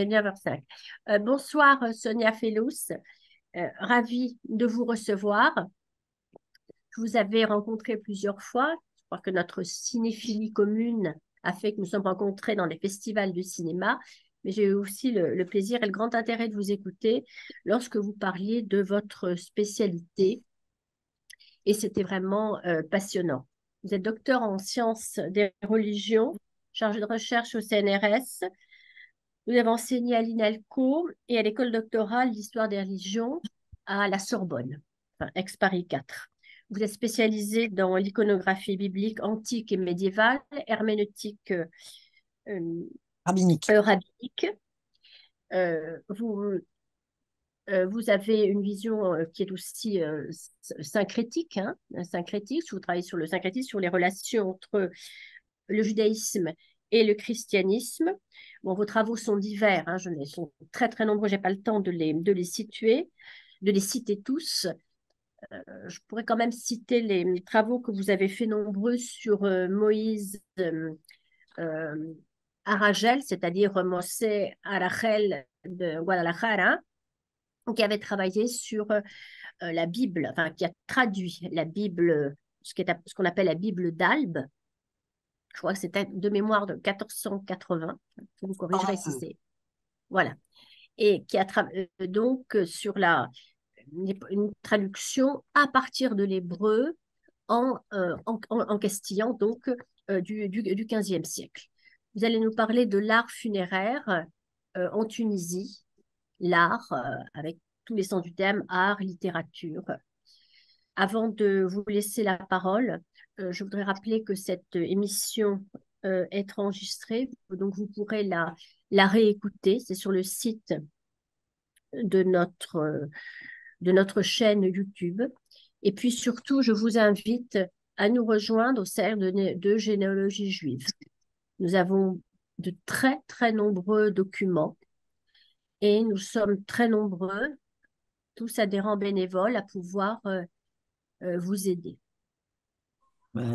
9h05. Bonsoir Sonia Fellous, ravie de vous recevoir. Je vous avais rencontré plusieurs fois. Je crois que notre cinéphilie commune a fait que nous sommes rencontrés dans les festivals de cinéma, mais j'ai eu aussi le plaisir et le grand intérêt de vous écouter lorsque vous parliez de votre spécialité et c'était vraiment passionnant. Vous êtes docteur en sciences des religions, chargé de recherche au CNRS. Vous avez enseigné à l'INALCO et à l'école doctorale d'histoire des religions à la Sorbonne, enfin, ex-Paris 4. Vous êtes spécialisé dans l'iconographie biblique antique et médiévale, herméneutique euh, Rabbinique. rabbinique. Euh, vous, vous avez une vision qui est aussi syncrétique, hein, syncrétique. Vous travaillez sur le syncrétisme, sur les relations entre le judaïsme et le christianisme. Bon, vos travaux sont divers, hein, ils sont très très nombreux, je n'ai pas le temps de les situer, de les citer tous. Je pourrais quand même citer les travaux que vous avez fait nombreux sur Moïse euh, Aragel, c'est-à-dire Mosé Aragel de Guadalajara, qui avait travaillé sur la Bible, enfin qui a traduit la Bible, ce qu'on appelle la Bible d'Albe. Je crois que c'était de mémoire de 1480. Vous me corrigerez si c'est. Voilà. Et qui a donc sur une traduction à partir de l'hébreu en castillan, donc du 15e siècle. Vous allez nous parler de l'art funéraire en Tunisie, l'art avec tous les sens du terme, art, littérature. Avant de vous laisser la parole, je voudrais rappeler que cette émission est enregistrée, donc vous pourrez la réécouter. C'est sur le site de de notre chaîne YouTube. Et puis surtout, je vous invite à nous rejoindre au cercle de généalogie juive. Nous avons de très, très nombreux documents et nous sommes très nombreux, tous adhérents bénévoles, à pouvoir vous aider.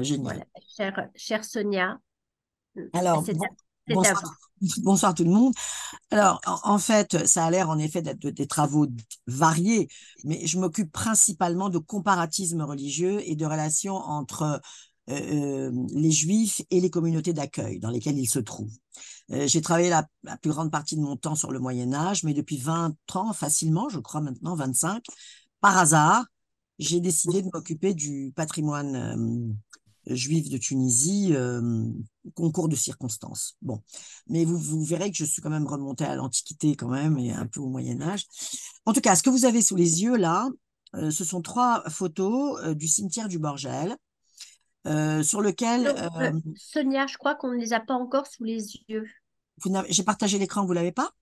Génial. Voilà, chère Sonia, Alors, c'est c'est à bonsoir, vous. bonsoir tout le monde. Alors, en fait, ça a l'air en effet d'être des travaux variés, mais je m'occupe principalement de comparatisme religieux et de relations entre les Juifs et les communautés d'accueil dans lesquelles ils se trouvent. J'ai travaillé la plus grande partie de mon temps sur le Moyen Âge, mais depuis 20 ans, facilement, je crois maintenant 25, par hasard, j'ai décidé de m'occuper du patrimoine juif de Tunisie, concours de circonstances. Bon, mais vous verrez que je suis quand même remontée à l'Antiquité quand même et un peu au Moyen Âge. En tout cas, ce que vous avez sous les yeux là, ce sont trois photos du cimetière du Borgel, sur lequel Donc, Sonia, je crois qu'on ne les a pas encore sous les yeux. j'ai partagé l'écran, vous l'avez pas?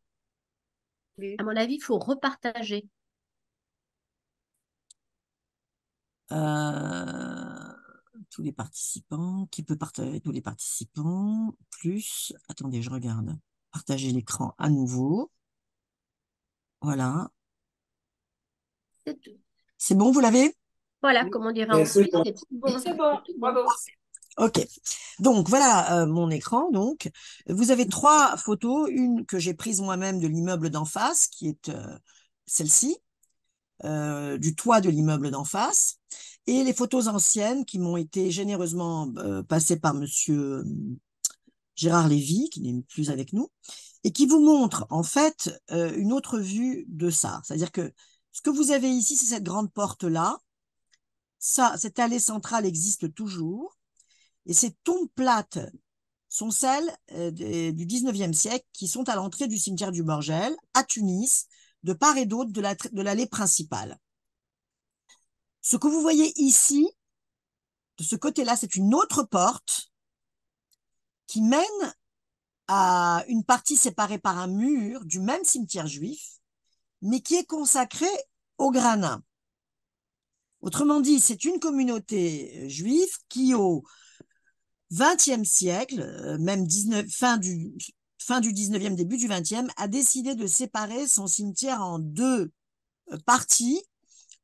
À mon avis, il faut repartager. Euh, tous les participants, qui peut partager tous les participants, plus, attendez, je regarde, partager l'écran à nouveau, voilà, C'est tout. c'est bon, vous l'avez? Voilà, comme on dirait en Suisse, c'est tout bon. C'est bon, C'est tout bon. bravo. Ok, donc voilà mon écran. Donc, vous avez trois photos, une que j'ai prise moi-même de l'immeuble d'en face, qui est celle-ci, du toit de l'immeuble d'en face, et les photos anciennes qui m'ont été généreusement passées par Monsieur Gérard Lévy, qui n'est plus avec nous, et qui vous montre en fait une autre vue de ça. C'est-à-dire que ce que vous avez ici, c'est cette grande porte-là. Ça, cette allée centrale existe toujours. Et ces tombes plates sont celles du 19e siècle qui sont à l'entrée du cimetière du Borgel, à Tunis, de part et d'autre de l'allée principale. Ce que vous voyez ici, de ce côté-là, c'est une autre porte qui mène à une partie séparée par un mur du même cimetière juif, mais qui est consacrée au granat. Autrement dit, c'est une communauté juive qui, au XXe siècle, même fin du 19e, début du 20e, a décidé de séparer son cimetière en deux parties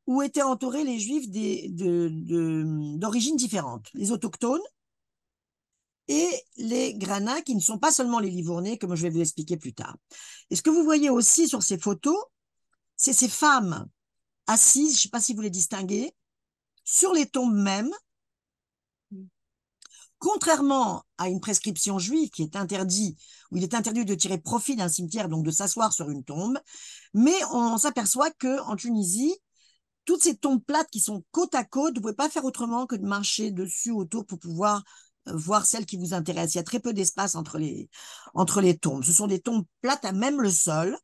où étaient entourés les juifs d'origines différentes. Les autochtones, et les grana, qui ne sont pas seulement les Livournais, comme je vais vous expliquer plus tard. Et ce que vous voyez aussi sur ces photos, c'est ces femmes assises, je ne sais pas si vous les distinguez, sur les tombes mêmes, contrairement à une prescription juive qui est interdit, où il est interdit de tirer profit d'un cimetière, donc de s'asseoir sur une tombe, mais on s'aperçoit qu'en Tunisie, toutes ces tombes plates qui sont côte à côte, vous ne pouvez pas faire autrement que de marcher dessus autour pour pouvoir voir celles qui vous intéressent. Il y a très peu d'espace entre les tombes. Ce sont des tombes plates à même le sol,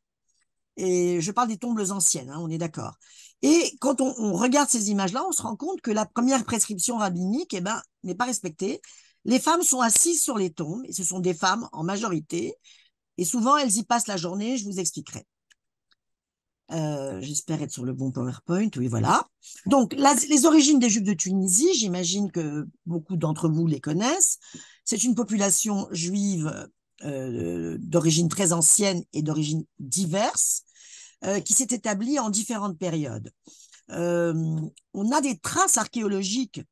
et je parle des tombes anciennes, hein, on est d'accord. Et quand on regarde ces images-là, on se rend compte que la première prescription rabbinique n'est pas respectée. Les femmes sont assises sur les tombes, et ce sont des femmes en majorité, et souvent elles y passent la journée, je vous expliquerai. J'espère être sur le bon PowerPoint, oui, voilà. Donc, les origines des Juifs de Tunisie, j'imagine que beaucoup d'entre vous les connaissent. C'est une population juive d'origine très ancienne et d'origine diverse, qui s'est établie en différentes périodes. On a des traces archéologiques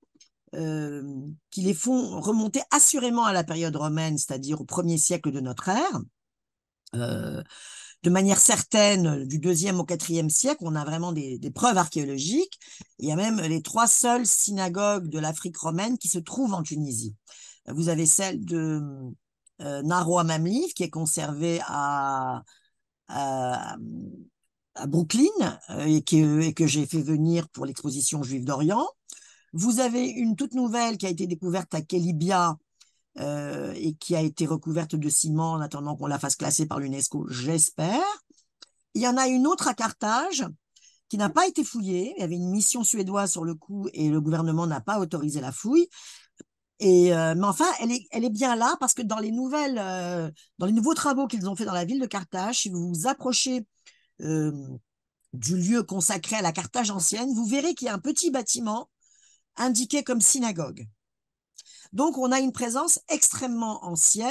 qui les font remonter assurément à la période romaine, c'est-à-dire au 1er siècle de notre ère. De manière certaine, du 2e au 4e siècle, on a vraiment des preuves archéologiques. Il y a même les 3 seules synagogues de l'Afrique romaine qui se trouvent en Tunisie. Vous avez celle de Naroua Mamlif, qui est conservée à Brooklyn et que j'ai fait venir pour l'exposition Juive d'Orient. Vous avez une toute nouvelle qui a été découverte à Kelibia, et qui a été recouverte de ciment en attendant qu'on la fasse classer par l'UNESCO, j'espère. Il y en a une autre à Carthage qui n'a pas été fouillée. Il y avait une mission suédoise sur le coup et le gouvernement n'a pas autorisé la fouille. Mais enfin, elle est bien là parce que dans les nouveaux travaux qu'ils ont fait dans la ville de Carthage, si vous vous approchez du lieu consacré à la Carthage ancienne, vous verrez qu'il y a un petit bâtiment indiqué comme synagogue. Donc, on a une présence extrêmement ancienne.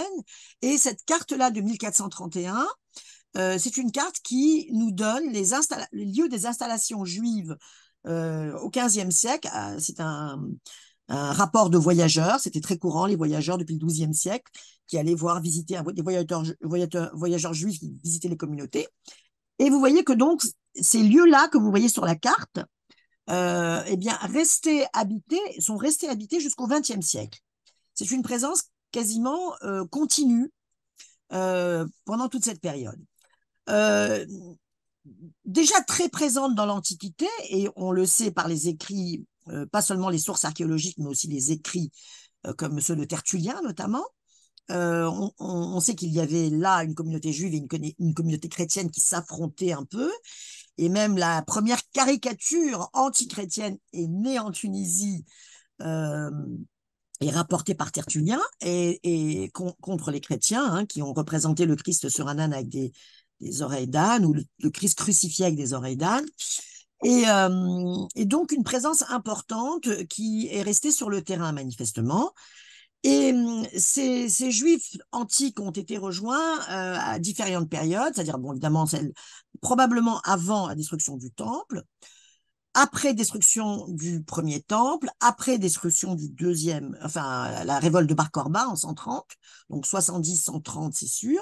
Et cette carte-là de 1431, c'est une carte qui nous donne les lieux des installations juives au XVe siècle. C'est un rapport de voyageurs. C'était très courant, les voyageurs, depuis le XIIe siècle, qui allaient visiter des voyageurs juifs qui visitaient les communautés. Et vous voyez que donc, ces lieux-là que vous voyez sur la carte, sont restés habités jusqu'au XXe siècle. C'est une présence quasiment continue pendant toute cette période. Déjà très présente dans l'Antiquité, et on le sait par les écrits, pas seulement les sources archéologiques, mais aussi les écrits comme ceux de Tertullien notamment. On sait qu'il y avait là une communauté juive et une communauté chrétienne qui s'affrontaient un peu. Et même la première caricature anti-chrétienne est née en Tunisie, est rapportée par Tertullien et contre les chrétiens, hein, qui ont représenté le Christ sur un âne avec des oreilles d'âne, ou le Christ crucifié avec des oreilles d'âne. Et donc une présence importante qui est restée sur le terrain manifestement. Et ces Juifs antiques ont été rejoints à différentes périodes, c'est-à-dire, bon, évidemment, probablement avant la destruction du temple, après destruction du premier temple, après destruction du deuxième, enfin, la révolte de Bar Korba en 130, donc 70-130, c'est sûr.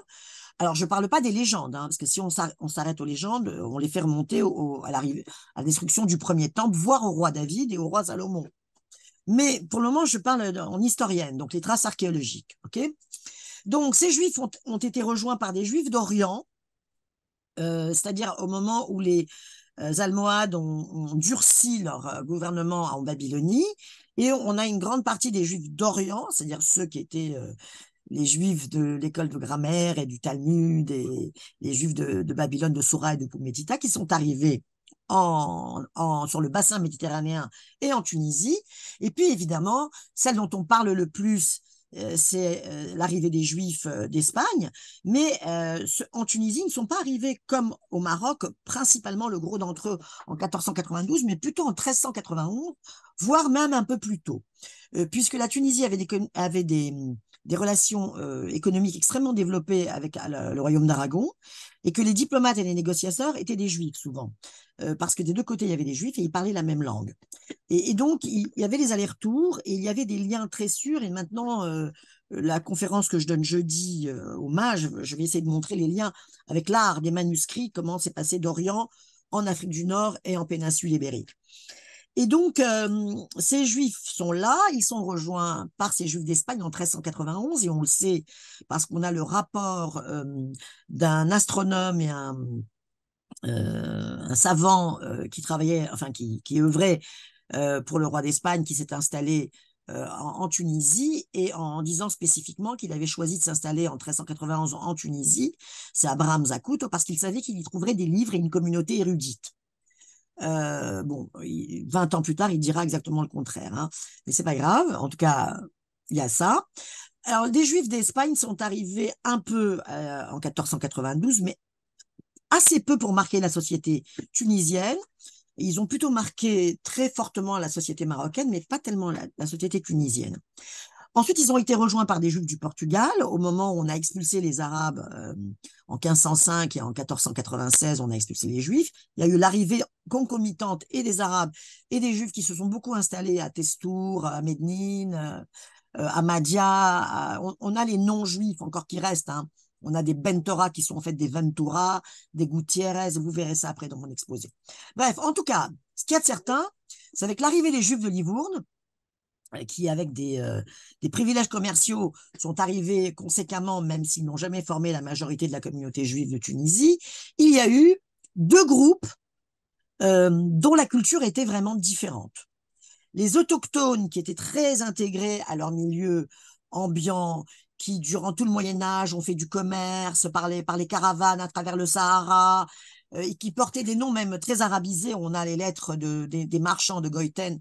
Alors, je ne parle pas des légendes, hein, parce que si on s'arrête aux légendes, on les fait remonter à la destruction du premier temple, voire au roi David et au roi Salomon. Mais pour le moment, je parle en historienne, donc les traces archéologiques. Okay, donc, ces Juifs ont été rejoints par des Juifs d'Orient, c'est-à-dire au moment où les Almohades ont durci leur gouvernement en Babylonie, et on a une grande partie des Juifs d'Orient, c'est-à-dire ceux qui étaient les Juifs de l'école de grammaire et du Talmud, et les Juifs de Babylone, de Sora et de Pumbedita, qui sont arrivés sur le bassin méditerranéen et en Tunisie. Et puis, évidemment, celle dont on parle le plus, c'est l'arrivée des Juifs d'Espagne. Mais en Tunisie, ils ne sont pas arrivés comme au Maroc, principalement le gros d'entre eux en 1492, mais plutôt en 1391, voire même un peu plus tôt. Puisque la Tunisie avait des relations économiques extrêmement développées avec le royaume d'Aragon, et que les diplomates et les négociateurs étaient des juifs souvent, parce que des deux côtés, il y avait des juifs et ils parlaient la même langue. Et donc, il y avait des allers-retours et il y avait des liens très sûrs. Et maintenant, la conférence que je donne jeudi au MAGE, je vais essayer de montrer les liens avec l'art des manuscrits, comment c'est passé d'Orient en Afrique du Nord et en péninsule ibérique. Et donc, ces Juifs sont là, ils sont rejoints par ces Juifs d'Espagne en 1391, et on le sait parce qu'on a le rapport d'un astronome et un savant qui travaillait, enfin qui œuvrait pour le roi d'Espagne, qui s'est installé en Tunisie, et en disant spécifiquement qu'il avait choisi de s'installer en 1391 en Tunisie, c'est Abraham Zacuto, parce qu'il savait qu'il y trouverait des livres et une communauté érudite. Bon, 20 ans plus tard, il dira exactement le contraire, hein. Mais c'est pas grave. En tout cas, il y a ça. Alors, des Juifs d'Espagne sont arrivés un peu en 1492, mais assez peu pour marquer la société tunisienne. Ils ont plutôt marqué très fortement la société marocaine, mais pas tellement la société tunisienne. Ensuite, ils ont été rejoints par des Juifs du Portugal. Au moment où on a expulsé les Arabes en 1505 et en 1496, on a expulsé les Juifs. Il y a eu l'arrivée concomitante et des Arabes et des Juifs qui se sont beaucoup installés à Testour, à Médine, à Madia. On a les non-juifs encore qui restent, hein. On a des Bentora qui sont en fait des Ventura, des Gutiérrez. Vous verrez ça après dans mon exposé. Bref, en tout cas, ce qu'il y a de certain, c'est avec l'arrivée des Juifs de Livourne, qui, avec des privilèges commerciaux, sont arrivés conséquemment, même s'ils n'ont jamais formé la majorité de la communauté juive de Tunisie, il y a eu deux groupes dont la culture était vraiment différente. Les autochtones, qui étaient très intégrés à leur milieu ambiant, qui, durant tout le Moyen-Âge, ont fait du commerce par les caravanes à travers le Sahara, et qui portaient des noms même très arabisés. On a les lettres des marchands de Goïten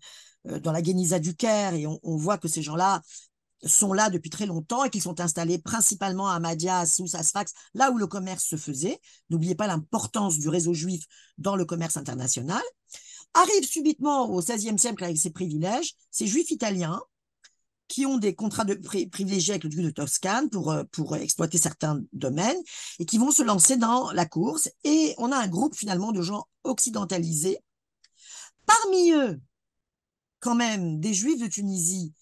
dans la Guéniza du Caire, et on voit que ces gens-là sont là depuis très longtemps et qui sont installés principalement à Mahdia, à Sousse, à Sfax, là où le commerce se faisait. N'oubliez pas l'importance du réseau juif dans le commerce international. Arrive subitement au XVIe siècle avec ses privilèges, ces juifs italiens qui ont des contrats privilégiés avec le duc de Toscane pour exploiter certains domaines, et qui vont se lancer dans la course. Et on a un groupe finalement de gens occidentalisés. Parmi eux, quand même, des Juifs de Tunisie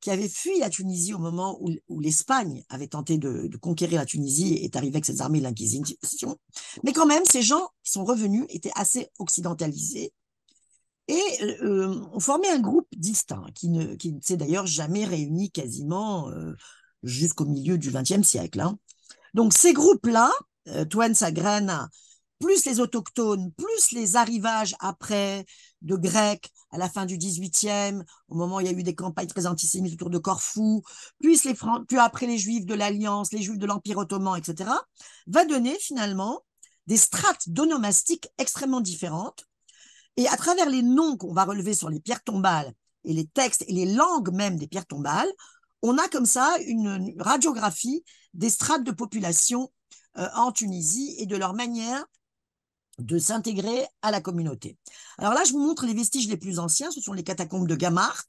qui avaient fui la Tunisie au moment où l'Espagne avait tenté de conquérir la Tunisie et est arrivée avec ses armées de l'Inquisition. Mais quand même, ces gens qui sont revenus étaient assez occidentalisés et ont formé un groupe distinct qui ne s'est d'ailleurs jamais réuni quasiment jusqu'au milieu du XXe siècle, hein. Donc ces groupes-là, Touen Sagrena, plus les autochtones, plus les arrivages après de Grecs à la fin du XVIIIe, au moment où il y a eu des campagnes très antisémites autour de Corfou, plus après les Juifs de l'Alliance, les Juifs de l'Empire ottoman, etc., va donner finalement des strates d'onomastique extrêmement différentes. Et à travers les noms qu'on va relever sur les pierres tombales et les textes et les langues même des pierres tombales, on a comme ça une radiographie des strates de population en Tunisie et de leur manière de s'intégrer à la communauté. Alors là, je vous montre les vestiges les plus anciens, ce sont les catacombes de Gamart.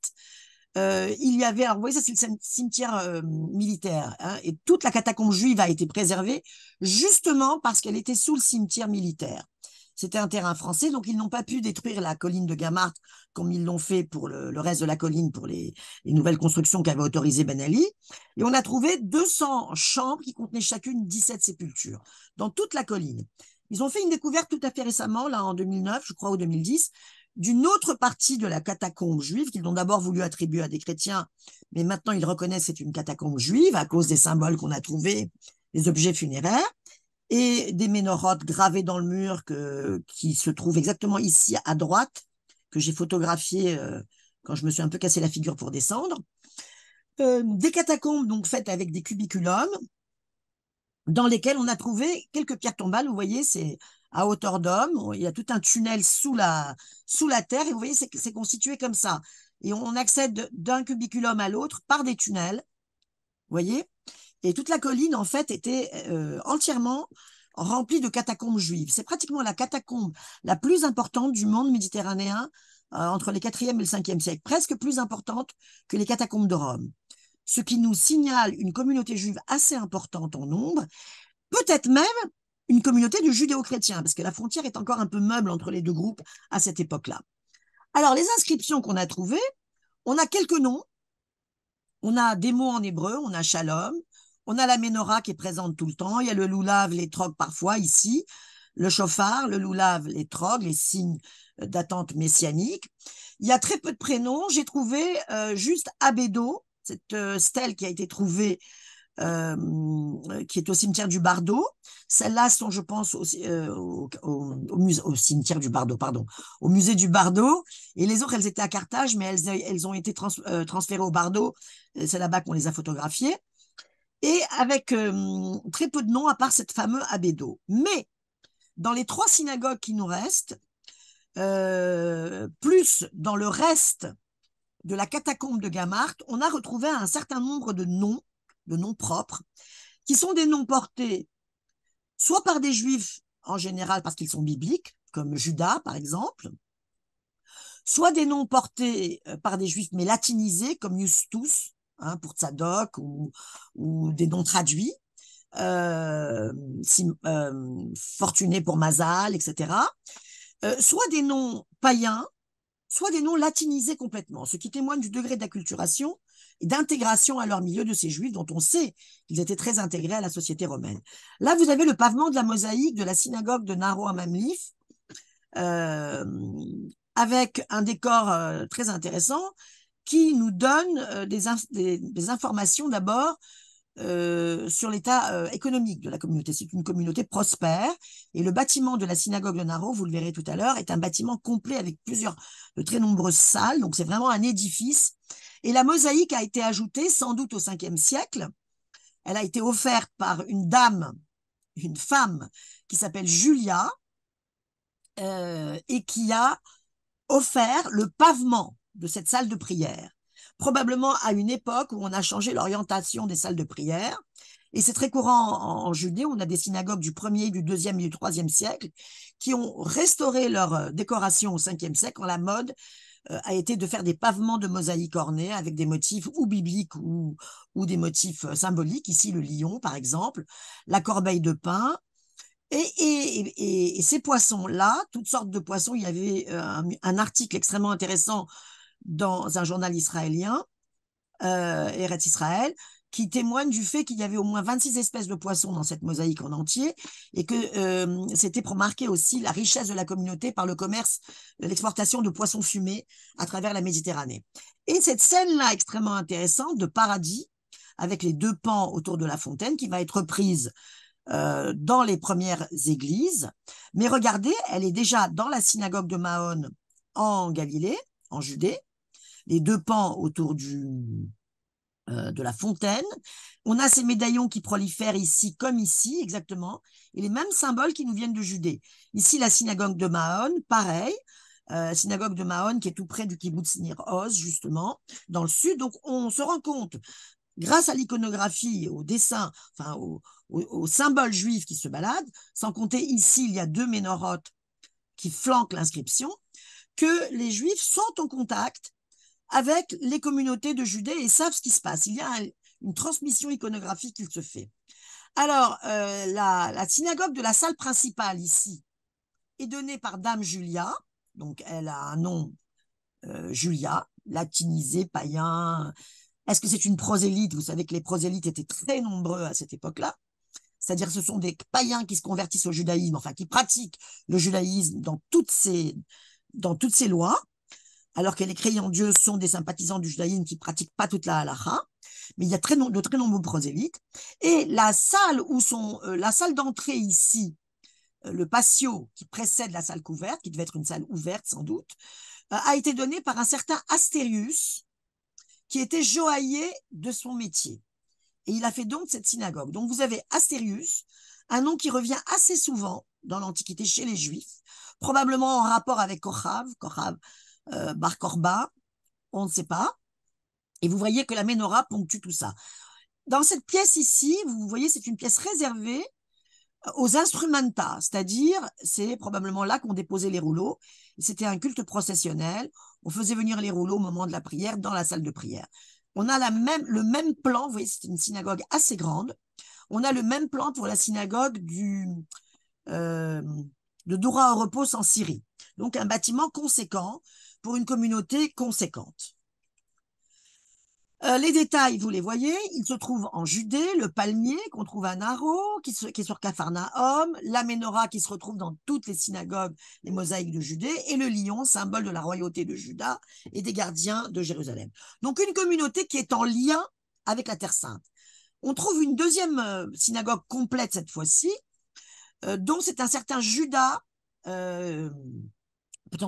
Il y avait, alors vous voyez, ça c'est le cimetière militaire, hein, et toute la catacombe juive a été préservée justement parce qu'elle était sous le cimetière militaire. C'était un terrain français, donc ils n'ont pas pu détruire la colline de Gamart comme ils l'ont fait pour le reste de la colline, pour les nouvelles constructions qu'avait autorisées Ben Ali. Et on a trouvé 200 chambres qui contenaient chacune 17 sépultures dans toute la colline. Ils ont fait une découverte tout à fait récemment, là en 2009, je crois, ou 2010, d'une autre partie de la catacombe juive qu'ils ont d'abord voulu attribuer à des chrétiens, mais maintenant ils reconnaissent que c'est une catacombe juive à cause des symboles qu'on a trouvés, des objets funéraires, et des ménorotes gravées dans le mur qui se trouvent exactement ici à droite, que j'ai photographié quand je me suis un peu cassé la figure pour descendre. Des catacombes donc faites avec des cubiculums, dans lesquels on a trouvé quelques pierres tombales. Vous voyez, c'est à hauteur d'homme. Il y a tout un tunnel sous la terre. Et vous voyez, c'est constitué comme ça. Et on accède d'un cubiculum à l'autre par des tunnels. Vous voyez? Et toute la colline, en fait, était entièrement remplie de catacombes juives. C'est pratiquement la catacombe la plus importante du monde méditerranéen entre les 4e et le 5e siècle. Presque plus importante que les catacombes de Rome. ce qui nous signale une communauté juive assez importante en nombre, peut-être même une communauté de judéo-chrétiens, parce que la frontière est encore un peu meuble entre les deux groupes à cette époque-là. Alors, les inscriptions qu'on a trouvées, on a quelques noms, on a des mots en hébreu, on a shalom, on a la menorah qui est présente tout le temps, il y a le loulav, l'étrog parfois ici, le chauffard, le loulav, l'étrog, les signes d'attente messianique. Il y a très peu de prénoms, j'ai trouvé juste Abédo, cette stèle qui a été trouvée qui est au cimetière du Bardo. Celles-là sont, je pense, au cimetière du Bardo, pardon, au musée du Bardo. Et les autres, elles étaient à Carthage, mais elles ont été transférées au Bardo. C'est là-bas qu'on les a photographiées. Et avec très peu de noms, à part cette fameuse Abédo. Mais dans les 3 synagogues qui nous restent, plus dans le reste de la catacombe de Gamart, on a retrouvé un certain nombre de noms propres, qui sont des noms portés soit par des juifs en général parce qu'ils sont bibliques, comme Judas par exemple, soit des noms portés par des juifs mais latinisés, comme Justus, hein, pour Tzadok, ou des noms traduits, Fortuné pour Mazal, etc. Soit des noms païens, soit des noms latinisés complètement, ce qui témoigne du degré d'acculturation et d'intégration à leur milieu de ces juifs dont on sait qu'ils étaient très intégrés à la société romaine. Là, vous avez le pavement de la mosaïque de la synagogue de Naro à Mamlif, avec un décor très intéressant qui nous donne des informations d'abord sur l'état économique de la communauté. C'est une communauté prospère et le bâtiment de la synagogue de Naro, vous le verrez tout à l'heure, est un bâtiment complet avec de très nombreuses salles, donc c'est vraiment un édifice. Et la mosaïque a été ajoutée sans doute au 5e siècle. Elle a été offerte par une femme qui s'appelle Julia, et qui a offert le pavement de cette salle de prière, probablement à une époque où on a changé l'orientation des salles de prière. Et c'est très courant en Judée, on a des synagogues du 1er, du 2e et du 3e siècle qui ont restauré leur décoration au 5e siècle, quand la mode a été de faire des pavements de mosaïque ornés avec des motifs ou bibliques ou des motifs symboliques. Ici, le lion, par exemple, la corbeille de pain. Et ces poissons-là, toutes sortes de poissons, il y avait un article extrêmement intéressant dans un journal israélien, Eretz Israël, qui témoigne du fait qu'il y avait au moins 26 espèces de poissons dans cette mosaïque en entier, et que c'était pour marquer aussi la richesse de la communauté par le commerce, l'exportation de poissons fumés à travers la Méditerranée. Et cette scène-là extrêmement intéressante de paradis, avec les 2 pans autour de la fontaine, qui va être reprise dans les premières églises. Mais regardez, elle est déjà dans la synagogue de Mahon en Galilée, en Judée, les 2 pans autour de la fontaine. On a ces médaillons qui prolifèrent ici comme ici, exactement, et les mêmes symboles qui nous viennent de Judée. Ici, la synagogue de Mahon, pareil, synagogue de Mahon qui est tout près du kibbutz Nir Oz, justement, dans le sud. Donc, on se rend compte, grâce à l'iconographie, au dessin, enfin aux symboles juifs qui se baladent, sans compter ici, il y a 2 ménorotes qui flanquent l'inscription, que les juifs sont en contact avec les communautés de Judée et savent ce qui se passe. Il y a une transmission iconographique qui se fait. Alors, la synagogue de la salle principale ici est donnée par Dame Julia, donc elle a un nom Julia, latinisé, païen. Est-ce que c'est une prosélyte? Vous savez que les prosélytes étaient très nombreux à cette époque-là. C'est-à-dire ce sont des païens qui se convertissent au judaïsme, enfin qui pratiquent le judaïsme dans toutes ses lois, alors que les croyants en Dieu sont des sympathisants du judaïsme qui ne pratiquent pas toute la halakha. Mais il y a de très nombreux prosélytes. Et la salle la salle d'entrée ici, le patio qui précède la salle couverte, qui devait être une salle ouverte sans doute, a été donnée par un certain Astérius, qui était joaillier de son métier. Et il a fait donc cette synagogue. Donc vous avez Astérius, un nom qui revient assez souvent dans l'Antiquité chez les Juifs, probablement en rapport avec Kochav Bar Korba, on ne sait pas. Et vous voyez que la menorah ponctue tout ça. Dans cette pièce ici, vous voyez, c'est une pièce réservée aux instrumenta, c'est-à-dire, c'est probablement là qu'on déposait les rouleaux. C'était un culte processionnel. On faisait venir les rouleaux au moment de la prière dans la salle de prière. On a le même plan, vous voyez, c'est une synagogue assez grande. On a le même plan pour la synagogue euh, de Doura au repos en Syrie. Donc un bâtiment conséquent pour une communauté conséquente. Les détails, vous les voyez, ils se trouvent en Judée, le palmier qu'on trouve à Naro, qui est sur Capharnaüm, la menorah qui se retrouve dans toutes les synagogues, les mosaïques de Judée, et le lion, symbole de la royauté de Juda et des gardiens de Jérusalem. Donc une communauté qui est en lien avec la Terre Sainte. On trouve une deuxième synagogue complète cette fois-ci, dont c'est un certain Judas,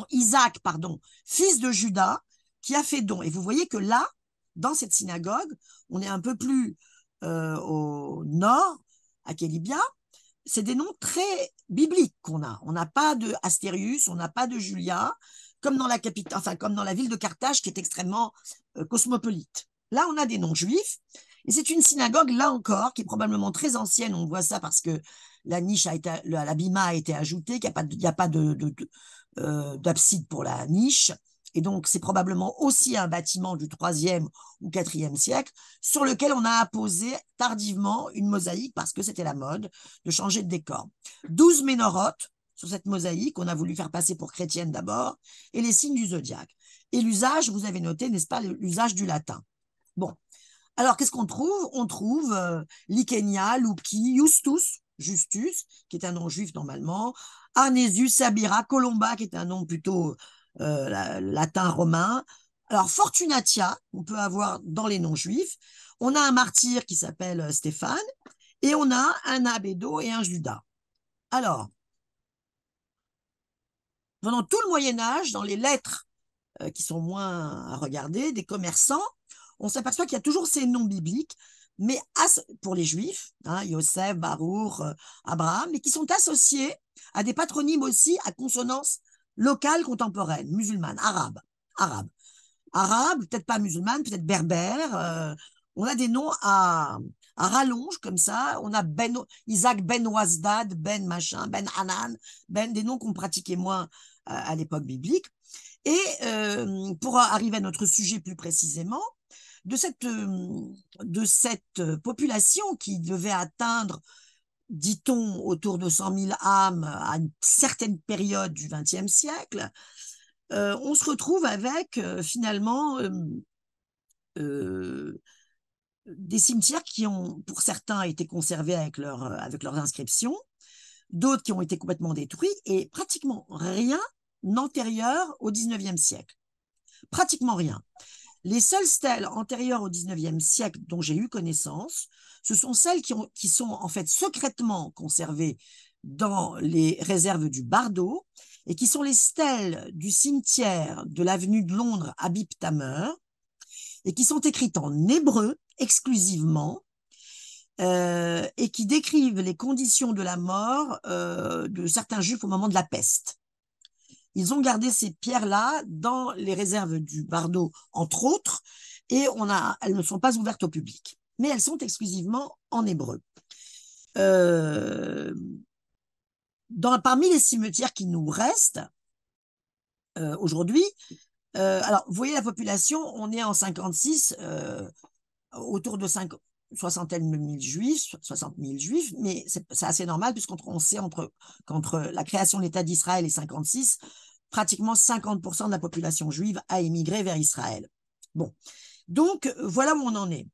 Isaac, fils de Judas, qui a fait don. Et vous voyez que là, dans cette synagogue, on est un peu plus au nord, à Kélibia, c'est des noms très bibliques qu'on a. On n'a pas de Astérius, on n'a pas de Julia, comme dans la capitale, enfin comme dans la ville de Carthage qui est extrêmement cosmopolite. Là, on a des noms juifs. Et c'est une synagogue, là encore, qui est probablement très ancienne. On voit ça parce que la niche la bima a été ajoutée, qu'il n'y a pas d'abside pour la niche. Et donc, c'est probablement aussi un bâtiment du 3e ou 4e siècle sur lequel on a apposé tardivement une mosaïque parce que c'était la mode de changer de décor. 12 ménorotes sur cette mosaïque, on a voulu faire passer pour chrétienne d'abord, et les signes du zodiaque. Et l'usage, vous avez noté, n'est-ce pas, l'usage du latin. Bon. Alors, qu'est-ce qu'on trouve? On trouve Likenia, Luki, Justus, qui est un nom juif normalement, Arnésius, Sabira, Colomba, qui est un nom plutôt latin romain. Alors, Fortunatia, on peut avoir dans les noms juifs. On a un martyr qui s'appelle Stéphane, et on a un Abédo et un Judas. Alors, pendant tout le Moyen-Âge, dans les lettres qui sont moins à regarder, des commerçants, on s'aperçoit qu'il y a toujours ces noms bibliques, mais pour les Juifs, Yosef, Baruch, Abraham, mais qui sont associés à des patronymes aussi à consonance locale contemporaine, musulmane, arabe, peut-être pas musulmane, peut-être berbère. On a des noms à rallonge comme ça. On a Isaac Ben Wazdad, Ben machin, Ben Hanan, des noms qu'on pratiquait moins à l'époque biblique. Et pour arriver à notre sujet plus précisément, de cette population qui devait atteindre, dit-on, autour de 100 000 âmes à une certaine période du XXe siècle, on se retrouve avec finalement des cimetières qui ont, pour certains, été conservés avec leurs inscriptions, d'autres qui ont été complètement détruits, et pratiquement rien antérieur au XIXe siècle. Pratiquement rien. Les seules stèles antérieures au XIXe siècle dont j'ai eu connaissance, ce sont celles qui sont en fait secrètement conservées dans les réserves du Bardo et qui sont les stèles du cimetière de l'avenue de Londres à Biptamer et qui sont écrites en hébreu exclusivement et qui décrivent les conditions de la mort de certains juifs au moment de la peste. Ils ont gardé ces pierres-là dans les réserves du Bardo, entre autres, et elles ne sont pas ouvertes au public, mais elles sont exclusivement en hébreu. Parmi les cimetières qui nous restent aujourd'hui, alors vous voyez la population, on est en 56, autour de 60 000 juifs, 60 000 juifs, mais c'est assez normal puisqu'on sait qu'entre la création de l'État d'Israël et 56, pratiquement 50% de la population juive a émigré vers Israël. Bon, donc voilà où on en est.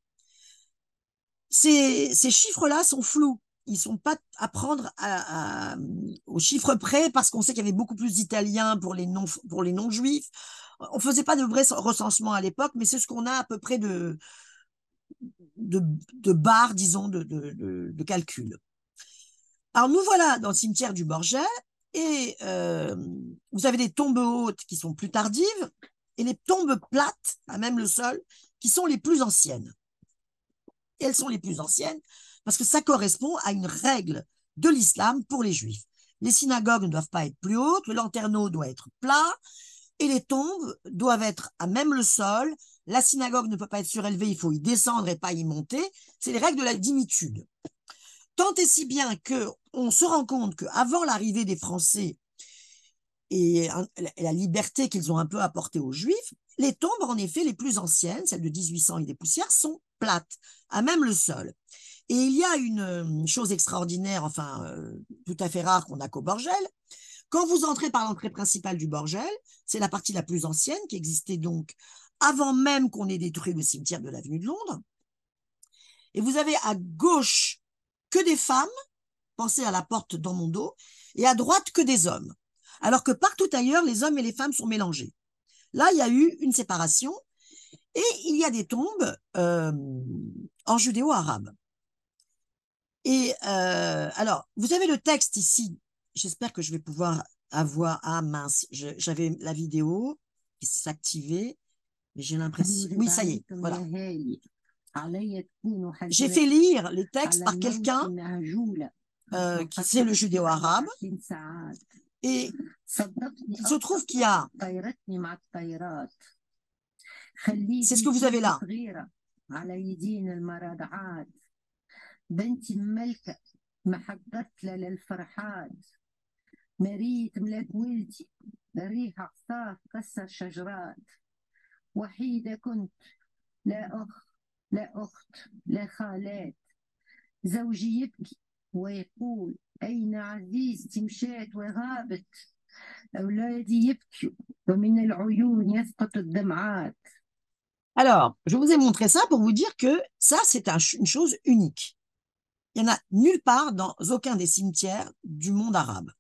Ces chiffres-là sont flous. Ils ne sont pas à prendre au chiffre près parce qu'on sait qu'il y avait beaucoup plus d'Italiens pour les non-juifs. On ne faisait pas de vrai recensement à l'époque, mais c'est ce qu'on a à peu près de barres, disons, de calcul. Alors, nous voilà dans le cimetière du Borget, et vous avez des tombes hautes qui sont plus tardives, et les tombes plates, à même le sol, qui sont les plus anciennes. Et elles sont les plus anciennes parce que ça correspond à une règle de l'islam pour les juifs. Les synagogues ne doivent pas être plus hautes, le lanterneau doit être plat, et les tombes doivent être à même le sol. La synagogue ne peut pas être surélevée, il faut y descendre et pas y monter. C'est les règles de la dimitude. Tant et si bien qu'on se rend compte qu'avant l'arrivée des Français et la liberté qu'ils ont un peu apportée aux Juifs, les tombes, en effet, les plus anciennes, celles de 1800 et des poussières, sont plates, à même le sol. Et il y a une chose extraordinaire, enfin, tout à fait rare qu'on a qu'au Borgel. Quand vous entrez par l'entrée principale du Borgel, c'est la partie la plus ancienne qui existait donc avant même qu'on ait détruit le cimetière de l'avenue de Londres. Et vous avez à gauche que des femmes, pensez à la porte dans mon dos, et à droite que des hommes. Alors que partout ailleurs, les hommes et les femmes sont mélangés. Là, il y a eu une séparation et il y a des tombes en judéo-arabe. Et alors, vous avez le texte ici. J'espère que je vais pouvoir avoir... Ah mince, j'avais la vidéo qui s'activait, mais j'ai l'impression... Oui, ça y est, voilà. J'ai fait lire les textes par quelqu'un qui sait le judéo-arabe. Et il se trouve qu'il y a... C'est ce que vous avez là. بنتي ملكة محبت للفرحات مريت ملك ولدي الريح عصاف كسر شجرات وحيدة كنت لا أخ لا أخت لا خالات زوجي يبكي ويقول أين عزيزتي مشات وغابت أولادي يبكوا ومن العيون يسقط الدمعات. Alors, je vous ai montré ça pour vous dire que ça, c'est une chose unique. Il n'y en a nulle part dans aucun des cimetières du monde arabe.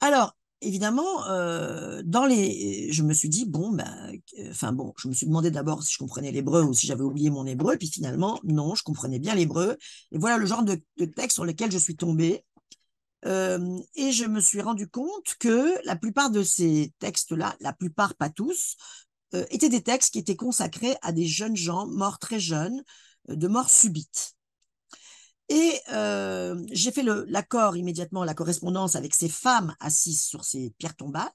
Alors, évidemment, je me suis dit, bon, je me suis demandé d'abord si je comprenais l'hébreu ou si j'avais oublié mon hébreu, puis finalement, non, je comprenais bien l'hébreu. Et voilà le genre de texte sur lequel je suis tombée. Et je me suis rendu compte que la plupart de ces textes-là, la plupart, pas tous, étaient des textes qui étaient consacrés à des jeunes gens morts très jeunes, de mort subite. Et j'ai fait l'accord immédiatement, la correspondance avec ces femmes assises sur ces pierres tombales.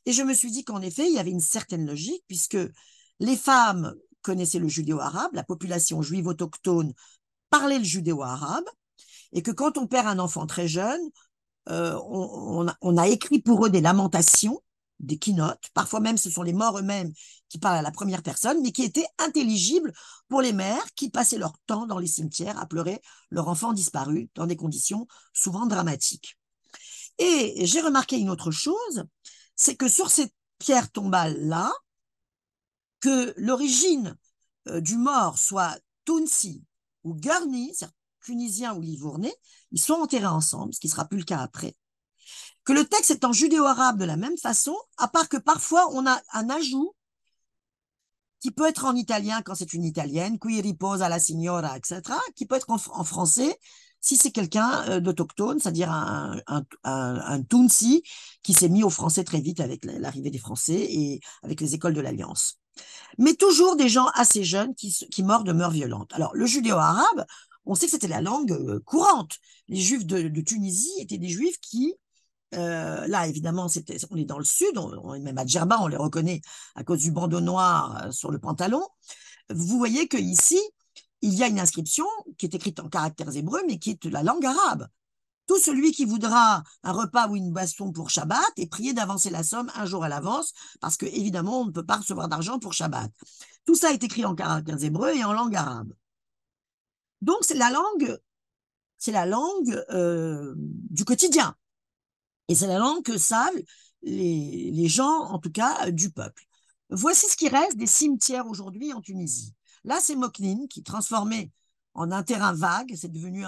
Et je me suis dit qu'en effet, il y avait une certaine logique, puisque les femmes connaissaient le judéo-arabe, la population juive autochtone parlait le judéo-arabe, et que quand on perd un enfant très jeune, on a écrit pour eux des lamentations, des keynotes, parfois même ce sont les morts eux-mêmes qui parlent à la première personne, mais qui étaient intelligibles pour les mères qui passaient leur temps dans les cimetières à pleurer leur enfant disparu dans des conditions souvent dramatiques. Et j'ai remarqué une autre chose, c'est que sur ces pierres tombales-là, que l'origine du mort soit Tounsi ou Garni, c'est-à-dire tunisien ou livournais, ils sont enterrés ensemble, ce qui ne sera plus le cas après. Que le texte est en judéo-arabe de la même façon, à part que parfois on a un ajout qui peut être en italien quand c'est une italienne, qui riposa la signora, etc., qui peut être en français si c'est quelqu'un d'autochtone, c'est-à-dire un Tunsi qui s'est mis au français très vite avec l'arrivée des Français et avec les écoles de l'Alliance. Mais toujours des gens assez jeunes qui meurent de mort violente. Alors, le judéo-arabe, on sait que c'était la langue courante. Les Juifs de Tunisie étaient des Juifs qui, là, évidemment, on est dans le sud, même à Djerba, on les reconnaît à cause du bandeau noir sur le pantalon. Vous voyez qu'ici, il y a une inscription qui est écrite en caractères hébreux, mais qui est la langue arabe. Tout celui qui voudra un repas ou une boisson pour Shabbat est prié d'avancer la somme un jour à l'avance, parce que évidemment, on ne peut pas recevoir d'argent pour Shabbat. Tout ça est écrit en caractères hébreux et en langue arabe. Donc, c'est la langue du quotidien. Et c'est la langue que savent les gens, en tout cas, du peuple. Voici ce qui reste des cimetières aujourd'hui en Tunisie. Là, c'est Moknine qui, transformé en un terrain vague, c'est devenu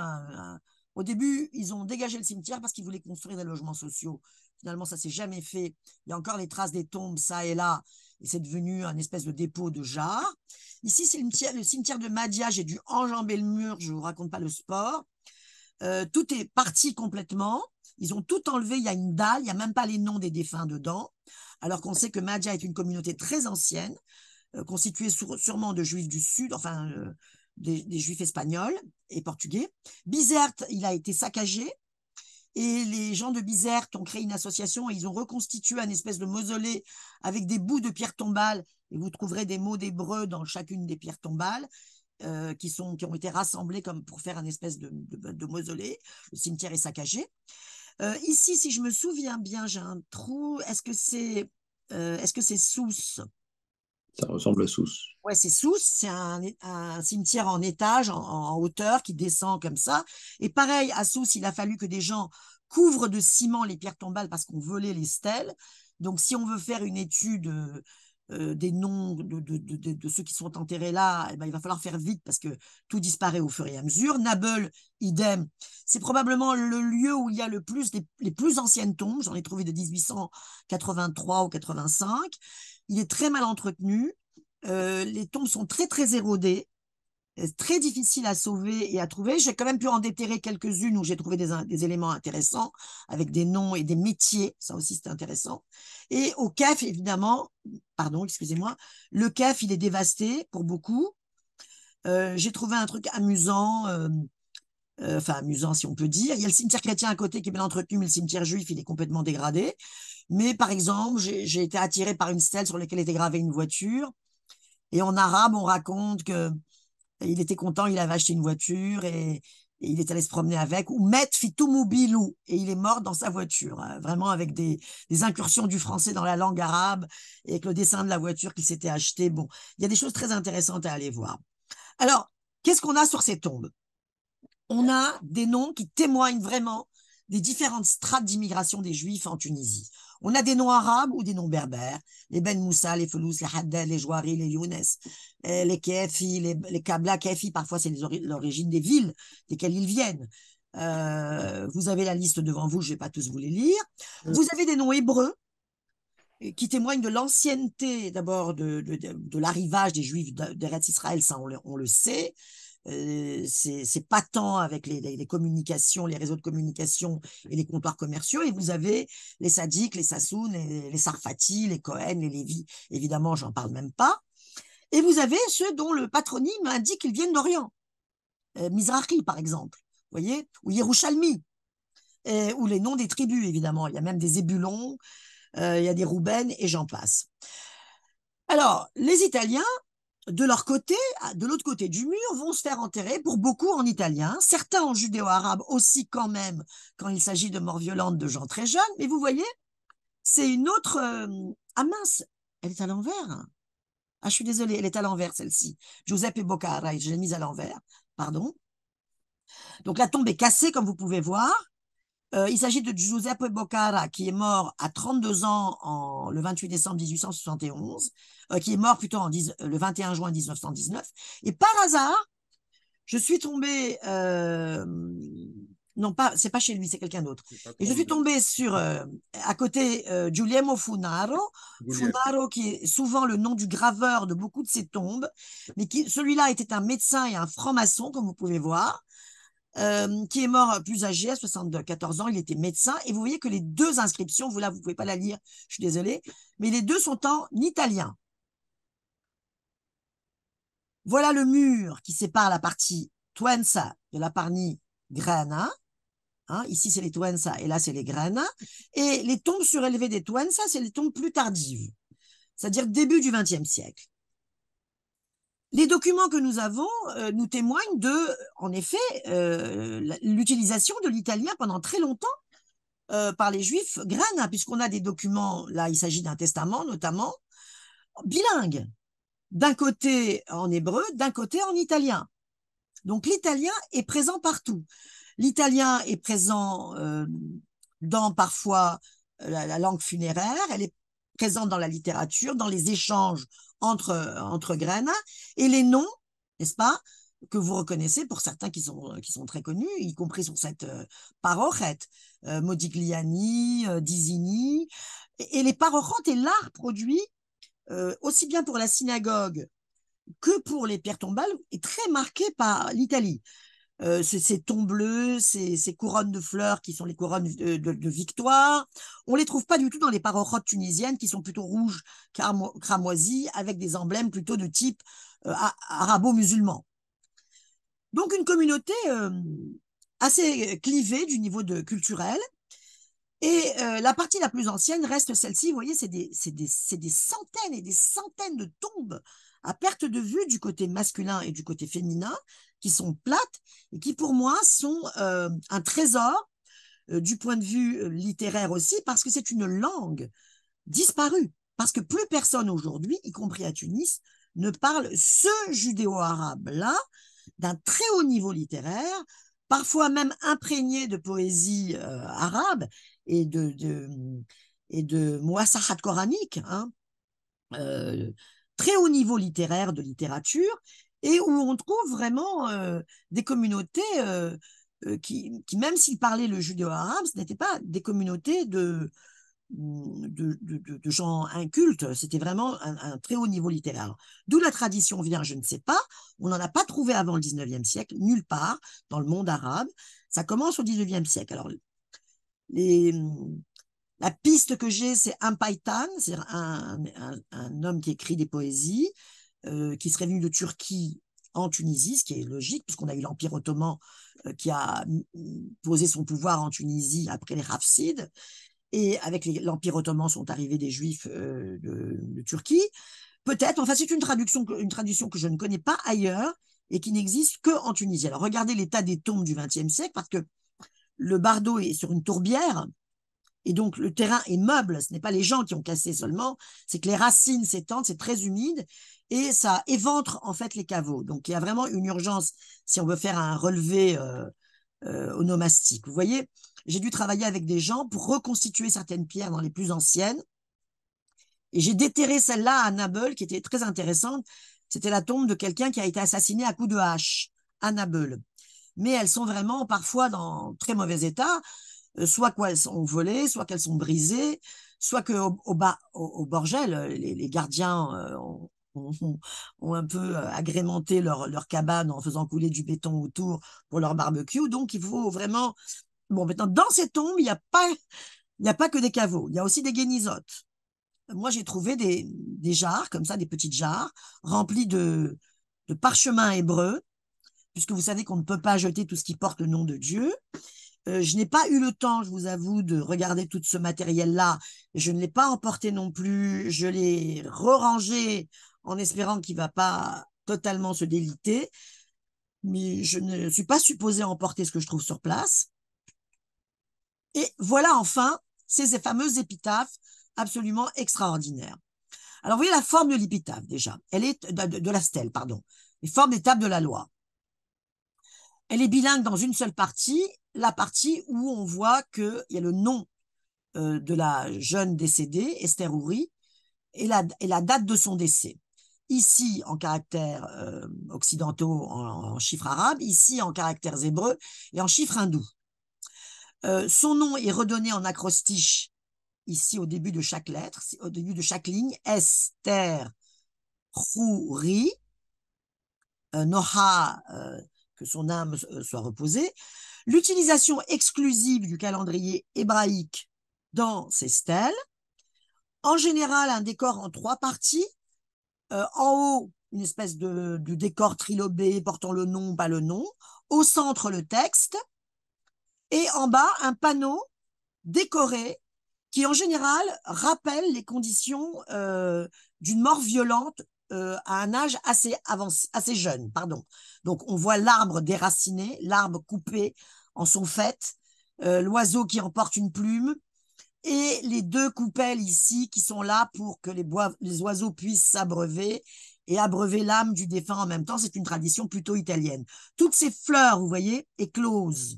Au début, ils ont dégagé le cimetière parce qu'ils voulaient construire des logements sociaux. Finalement, ça ne s'est jamais fait. Il y a encore les traces des tombes, ça et là, et c'est devenu un espèce de dépôt de jarres. Ici, c'est le cimetière de Madia. J'ai dû enjamber le mur, je ne vous raconte pas le sport. Tout est parti complètement. Ils ont tout enlevé, il y a une dalle, il n'y a même pas les noms des défunts dedans, alors qu'on sait que Madia est une communauté très ancienne, constituée sûrement de juifs du Sud, enfin des juifs espagnols et portugais. Bizerte, il a été saccagé, et les gens de Bizerte ont créé une association et ils ont reconstitué un espèce de mausolée avec des bouts de pierres tombales, et vous trouverez des mots d'hébreu dans chacune des pierres tombales. Qui ont été rassemblés comme pour faire un espèce de mausolée. Le cimetière est saccagé. Ici, si je me souviens bien, j'ai un trou. Est-ce que c'est Est-ce que c'est Sousse? Ça ressemble à Sousse. Ouais, c'est Sousse, c'est un cimetière en étage, en hauteur, qui descend comme ça. Et pareil, à Sousse, il a fallu que des gens couvrent de ciment les pierres tombales parce qu'on volait les stèles. Donc, si on veut faire une étude des noms de ceux qui sont enterrés là, eh ben, il va falloir faire vite parce que tout disparaît au fur et à mesure. Nabeul, idem. C'est probablement le lieu où il y a le plus les plus anciennes tombes. J'en ai trouvé de 1883 ou 85. Il est très mal entretenu. Les tombes sont très, très érodées, très difficiles à sauver et à trouver. J'ai quand même pu en déterrer quelques-unes où j'ai trouvé des éléments intéressants avec des noms et des métiers. Ça aussi, c'était intéressant. Et au CAF, évidemment, pardon, excusez-moi, le CAF, il est dévasté pour beaucoup. J'ai trouvé un truc amusant. Enfin, amusant si on peut dire. Il y a le cimetière chrétien à côté qui est bien entretenu, mais le cimetière juif, il est complètement dégradé. Mais par exemple, j'ai été attiré par une stèle sur laquelle était gravée une voiture. Et en arabe, on raconte que il était content, il avait acheté une voiture et il est allé se promener avec, ou Met Fitumoubilou, et il est mort dans sa voiture, hein, vraiment avec des incursions du français dans la langue arabe, et avec le dessin de la voiture qu'il s'était acheté. Bon, il y a des choses très intéressantes à aller voir. Alors, qu'est-ce qu'on a sur ces tombes? On a des noms qui témoignent vraiment des différentes strates d'immigration des Juifs en Tunisie. On a des noms arabes ou des noms berbères, les Ben Moussa, les Felous, les Haddad, les Jouari, les Younes, les Kefi, les Kabla. Kefi, parfois, c'est l'origine des villes desquelles ils viennent. Vous avez la liste devant vous, je ne vais pas tous vous les lire. Vous avez des noms hébreux qui témoignent de l'ancienneté, d'abord, de l'arrivage des Juifs d'Eretz Israël, ça on le sait. C'est patent avec les communications, les réseaux de communication et les comptoirs commerciaux. Et vous avez les Sadiques, les Sassoun, les Sarfati, les Cohen, les Lévi. Évidemment, j'en parle même pas. Et vous avez ceux dont le patronyme indique qu'ils viennent d'Orient. Mizrahi, par exemple, vous voyez, ou Yerushalmi, ou les noms des tribus, évidemment. Il y a même des Zébulons, il y a des Rouben, et j'en passe. Alors, les Italiens, de leur côté, de l'autre côté du mur, vont se faire enterrer pour beaucoup en italien, certains en judéo-arabe aussi quand même, quand il s'agit de morts violentes de gens très jeunes. Mais vous voyez, c'est une autre... Ah mince, elle est à l'envers. Ah, je suis désolée, elle est à l'envers, celle-ci. Giuseppe Boccara, je l'ai mise à l'envers. Pardon. Donc la tombe est cassée, comme vous pouvez voir. Il s'agit de Giuseppe Boccara, qui est mort à 32 ans le 28 décembre 1871, qui est mort plutôt le 21 juin 1919. Et par hasard, je suis tombée, non pas, c'est pas chez lui, c'est quelqu'un d'autre. Et je suis tombée sur, à côté, Guglielmo Funaro, Funaro qui est souvent le nom du graveur de beaucoup de ces tombes, mais celui-là était un médecin et un franc-maçon, comme vous pouvez voir. Qui est mort plus âgé, à 74 ans, il était médecin, et vous voyez que les deux inscriptions, vous ne pouvez pas la lire, je suis désolée, mais les deux sont en italien. Voilà le mur qui sépare la partie Tuenza de la partie Grana. Hein, ici, c'est les Tuenza, et là, c'est les Grana. Et les tombes surélevées des Tuenza, c'est les tombes plus tardives, c'est-à-dire début du XXe siècle. Les documents que nous avons nous témoignent en effet, l'utilisation de l'italien pendant très longtemps par les Juifs Grana, puisqu'on a des documents, là il s'agit d'un testament notamment, bilingue, d'un côté en hébreu, d'un côté en italien. Donc l'italien est présent partout. L'italien est présent dans parfois la langue funéraire, elle est présente dans la littérature, dans les échanges entre Grana, et les noms, n'est-ce pas, que vous reconnaissez pour certains qui sont très connus, y compris sur cette parochette, Modigliani, Disini, et les parochettes et l'art produit, aussi bien pour la synagogue que pour les pierres tombales, est très marqué par l'Italie. Ces tons bleus, ces couronnes de fleurs qui sont les couronnes de victoire. On ne les trouve pas du tout dans les parochotes tunisiennes qui sont plutôt rouges, cramoisies, avec des emblèmes plutôt de type arabo-musulman. Donc une communauté assez clivée du niveau culturel. Et la partie la plus ancienne reste celle-ci. Vous voyez, c'est des centaines et des centaines de tombes à perte de vue du côté masculin et du côté féminin, qui sont plates et qui, pour moi, sont un trésor du point de vue littéraire aussi, parce que c'est une langue disparue. parce que plus personne aujourd'hui, y compris à Tunis, ne parle ce judéo-arabe-là d'un très haut niveau littéraire, parfois même imprégné de poésie arabe et de muasahat coranique, hein, très haut niveau littéraire de littérature, et où on trouve vraiment des communautés qui, même s'ils parlaient le judéo-arabe, ce n'étaient pas des communautés de gens incultes, c'était vraiment un très haut niveau littéraire. D'où la tradition vient, je ne sais pas, on n'en a pas trouvé avant le 19e siècle, nulle part dans le monde arabe, ça commence au 19e siècle. Alors, la piste que j'ai, c'est un païtan, c'est un homme qui écrit des poésies, qui serait venu de Turquie en Tunisie, ce qui est logique, puisqu'on a eu l'Empire ottoman qui a posé son pouvoir en Tunisie après les Hafsides, et avec l'Empire ottoman sont arrivés des Juifs de Turquie. Peut-être, enfin c'est une tradition que je ne connais pas ailleurs et qui n'existe qu'en Tunisie. Alors regardez l'état des tombes du XXe siècle, parce que le bardeau est sur une tourbière, et donc le terrain est meuble, ce n'est pas les gens qui ont cassé seulement, c'est que les racines s'étendent, c'est très humide, et ça éventre en fait les caveaux. Donc il y a vraiment une urgence si on veut faire un relevé onomastique. Vous voyez, j'ai dû travailler avec des gens pour reconstituer certaines pierres dans les plus anciennes, et j'ai déterré celle-là à Nabeul, qui était très intéressante. C'était la tombe de quelqu'un qui a été assassiné à coups de hache à Nabeul. Mais elles sont vraiment parfois dans très mauvais état, soit qu'elles sont volées, soit qu'elles sont brisées, soit qu'au Borgel, les gardiens ont un peu agrémenté leur cabane en faisant couler du béton autour pour leur barbecue. Donc, il faut vraiment... Bon, maintenant, dans ces tombes, il n'y a pas que des caveaux, il y a aussi des guénisotes. Moi, j'ai trouvé des jarres, comme ça, des petites jarres, remplies de parchemins hébreux, puisque vous savez qu'on ne peut pas jeter tout ce qui porte le nom de Dieu. Je n'ai pas eu le temps, je vous avoue, de regarder tout ce matériel-là. Je ne l'ai pas emporté non plus. Je l'ai re-rangé en espérant qu'il ne va pas totalement se déliter. Mais je ne suis pas supposée emporter ce que je trouve sur place. Et voilà enfin ces fameuses épitaphes absolument extraordinaires. Alors, vous voyez la forme de l'épitaphe déjà. Elle est de la stèle, pardon. Les formes des tables de la loi. Elle est bilingue dans une seule partie, la partie où on voit qu'il y a le nom de la jeune décédée, Esther Houri, et la date de son décès. Ici, en caractères occidentaux, en chiffres arabes, ici, en caractères hébreux et en chiffres hindous. Son nom est redonné en acrostiche, ici, au début de chaque lettre, au début de chaque ligne, Esther Houri, Noha, que son âme soit reposée. L'utilisation exclusive du calendrier hébraïque dans ces stèles. En général, un décor en 3 parties. En haut, une espèce de décor trilobé portant le nom, pas le nom. Au centre, le texte. Et en bas, un panneau décoré qui, en général, rappelle les conditions d'une mort violente à un âge assez jeune. Pardon. Donc, on voit l'arbre déraciné, l'arbre coupé en son faîte, l'oiseau qui emporte une plume, et les 2 coupelles ici qui sont là pour que les oiseaux puissent s'abreuver et abreuver l'âme du défunt en même temps. C'est une tradition plutôt italienne. Toutes ces fleurs, vous voyez, écloses,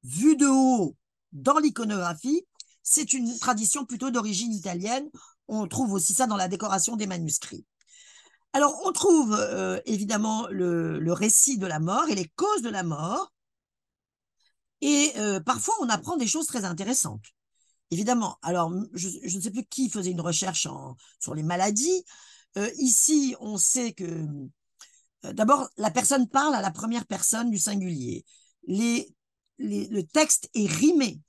vues de haut dans l'iconographie, c'est une tradition plutôt d'origine italienne. On trouve aussi ça dans la décoration des manuscrits. Alors, on trouve évidemment le récit de la mort et les causes de la mort. Et parfois, on apprend des choses très intéressantes. Évidemment, alors, je ne sais plus qui faisait une recherche sur les maladies. Ici, on sait que, d'abord, la personne parle à la première personne du singulier. Le texte est rimé.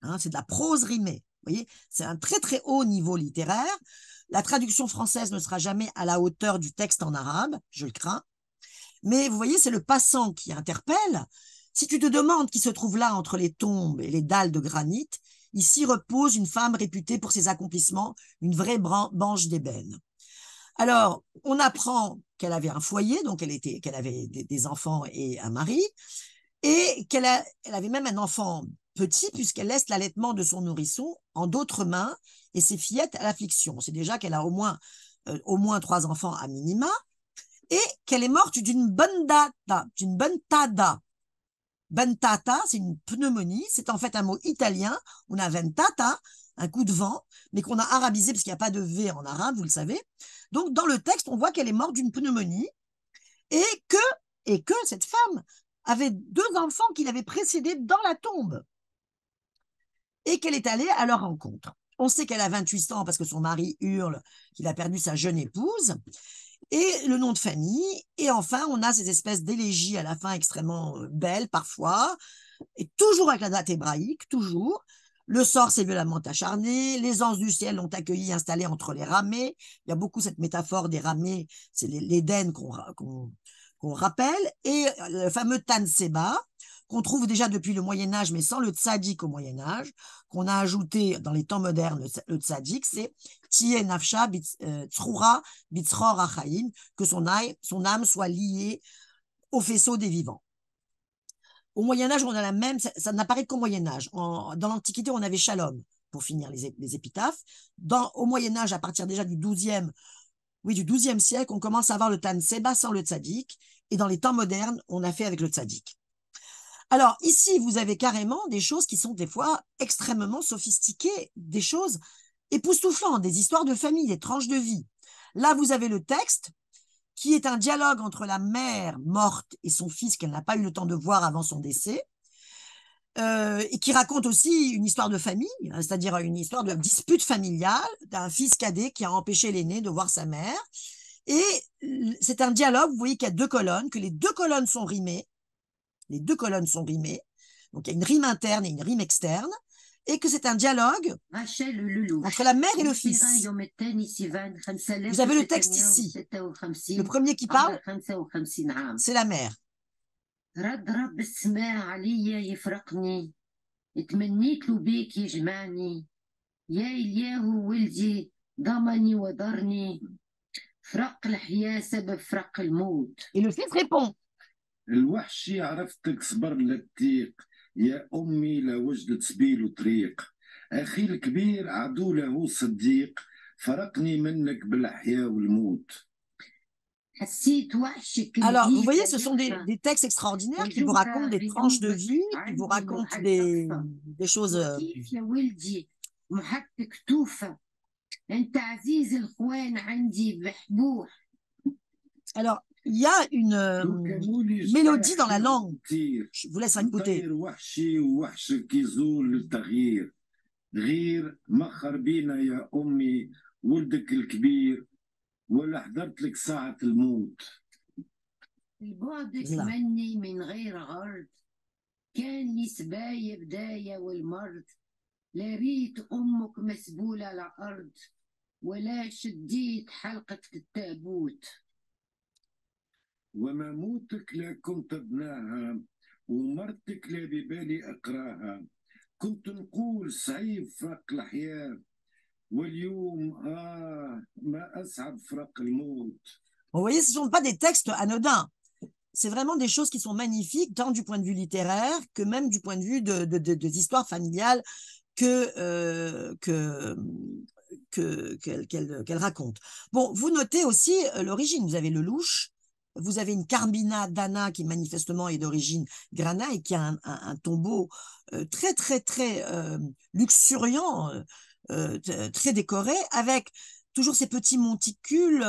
Hein, c'est de la prose rimée. Vous voyez, c'est un très, très haut niveau littéraire. La traduction française ne sera jamais à la hauteur du texte en arabe, je le crains. Mais vous voyez, c'est le passant qui interpelle. Si tu te demandes qui se trouve là entre les tombes et les dalles de granit, ici repose une femme réputée pour ses accomplissements, une vraie branche d'ébène. Alors, on apprend qu'elle avait un foyer, donc qu'elle avait des enfants et un mari, et elle avait même un enfant petit, puisqu'elle laisse l'allaitement de son nourrisson en d'autres mains, et ses fillettes à l'affliction. C'est déjà qu'elle a au moins 3 enfants à minima, et qu'elle est morte d'une bentada. Bentata, c'est une pneumonie, c'est en fait un mot italien. On a ventata, un coup de vent, mais qu'on a arabisé parce qu'il n'y a pas de V en arabe, vous le savez. Donc, dans le texte, on voit qu'elle est morte d'une pneumonie et que cette femme avait 2 enfants qui l'avaient précédée dans la tombe et qu'elle est allée à leur rencontre. On sait qu'elle a 28 ans parce que son mari hurle qu'il a perdu sa jeune épouse et le nom de famille. Et enfin, on a ces espèces d'élégies à la fin extrêmement belles parfois, et toujours avec la date hébraïque, toujours. Le sort s'est violemment acharné, les anges du ciel l'ont accueilli, installé entre les ramées. Il y a beaucoup cette métaphore des ramées, c'est l'Éden qu'on rappelle. Et le fameux Tan Seba, qu'on trouve déjà depuis le Moyen-Âge, mais sans le tzaddik au Moyen-Âge, qu'on a ajouté dans les temps modernes, le tzaddik, c'est Tiye Nafsha Tzroura Bitzror Achaim, que son âme soit liée au faisceau des vivants. Au Moyen-Âge, on a la même, ça n'apparaît qu'au Moyen-Âge. Dans l'Antiquité, on avait Shalom, pour finir les épitaphes. Au Moyen-Âge, à partir déjà du 12e siècle, on commence à avoir le Tan Seba sans le tzaddik, et dans les temps modernes, on a fait avec le tzaddik. Alors ici, vous avez carrément des choses qui sont des fois extrêmement sophistiquées, des choses époustouflantes, des histoires de famille, des tranches de vie. Là, vous avez le texte qui est un dialogue entre la mère morte et son fils qu'elle n'a pas eu le temps de voir avant son décès, et qui raconte aussi une histoire de famille, c'est-à-dire une histoire de dispute familiale d'un fils cadet qui a empêché l'aîné de voir sa mère. Et c'est un dialogue, vous voyez qu'il y a 2 colonnes, que les 2 colonnes sont rimées. Les 2 colonnes sont rimées. Donc, il y a une rime interne et une rime externe. Et que c'est un dialogue entre la mère et le fils. Vous avez le texte ici. Le premier qui parle, c'est la mère. Et le fils répond. الوحشي عرفتك صبر للتيق يا أمي لوجدت سبيل وطريق أخي الكبير عدو له صديق فرقني منك بالحياة والموت. Alors, vous voyez, ce sont des textes extraordinaires qui vous racontent des tranches de vie, qui vous racontent des choses. Alors, il y a une mélodie dans la langue. Je vous laisse écouter. وما موتك لا كنت ابناها ومرتك لا ببالي اقراها كنت نقول صعيب فراق الحياة واليوم ما أصعب فراق الموت. Vous voyez, ce ne sont pas des textes anodins. C'est vraiment des choses qui sont magnifiques, tant du point de vue littéraire que même du point de vue des histoires familiales qu'elle raconte. Bon, vous notez aussi l'origine. Vous avez le louche, vous avez une Carmina d'Anna qui manifestement est d'origine grana et qui a un tombeau très, très, très luxuriant, très décoré, avec toujours ces petits monticules,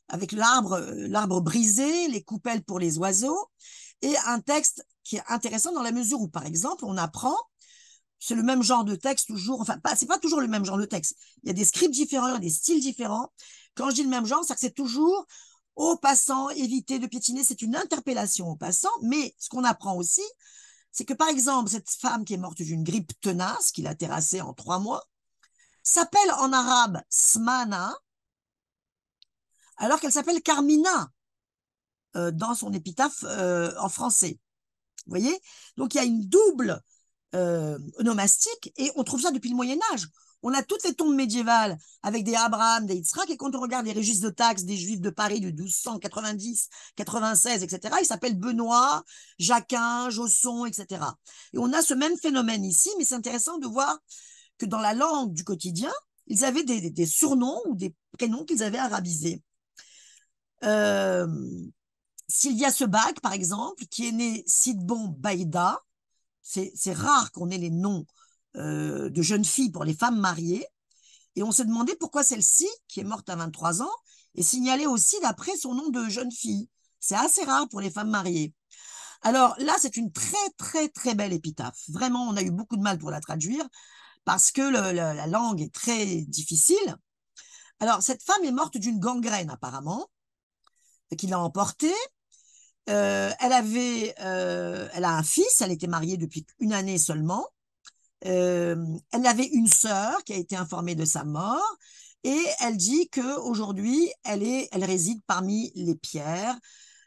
avec l'arbre brisé, les coupelles pour les oiseaux, et un texte qui est intéressant dans la mesure où, par exemple, on apprend, c'est le même genre de texte toujours, enfin, c'est pas toujours le même genre de texte. Il y a des scripts différents, des styles différents. Quand je dis le même genre, c'est que c'est toujours aux passants, éviter de piétiner, c'est une interpellation aux passants, mais ce qu'on apprend aussi, c'est que, par exemple, cette femme qui est morte d'une grippe tenace, qui l'a terrassée en 3 mois, s'appelle en arabe Smana, alors qu'elle s'appelle Carmina dans son épitaphe en français. Vous voyez? Donc, il y a une double onomastique, et on trouve ça depuis le Moyen-Âge. On a toutes les tombes médiévales avec des Abraham, des Yitzhak, et quand on regarde les registres de taxes des Juifs de Paris de 1290, 96, etc., ils s'appellent Benoît, Jacquin, Josson, etc. Et on a ce même phénomène ici, mais c'est intéressant de voir que dans la langue du quotidien, ils avaient des surnoms ou des prénoms qu'ils avaient arabisés. Sylvia Sebag, par exemple, qui est née Sidbon Baïda. C'est rare qu'on ait les noms de jeunes filles pour les femmes mariées. Et on se demandait pourquoi celle-ci, qui est morte à 23 ans, est signalée aussi d'après son nom de jeune fille. C'est assez rare pour les femmes mariées. Alors là, c'est une très, très, très belle épitaphe. Vraiment, on a eu beaucoup de mal pour la traduire parce que la langue est très difficile. Alors, cette femme est morte d'une gangrène, apparemment, qui l'a emportée. Elle a un fils, elle était mariée depuis une année seulement. Elle avait une sœur qui a été informée de sa mort et elle dit qu'aujourd'hui, elle réside parmi les pierres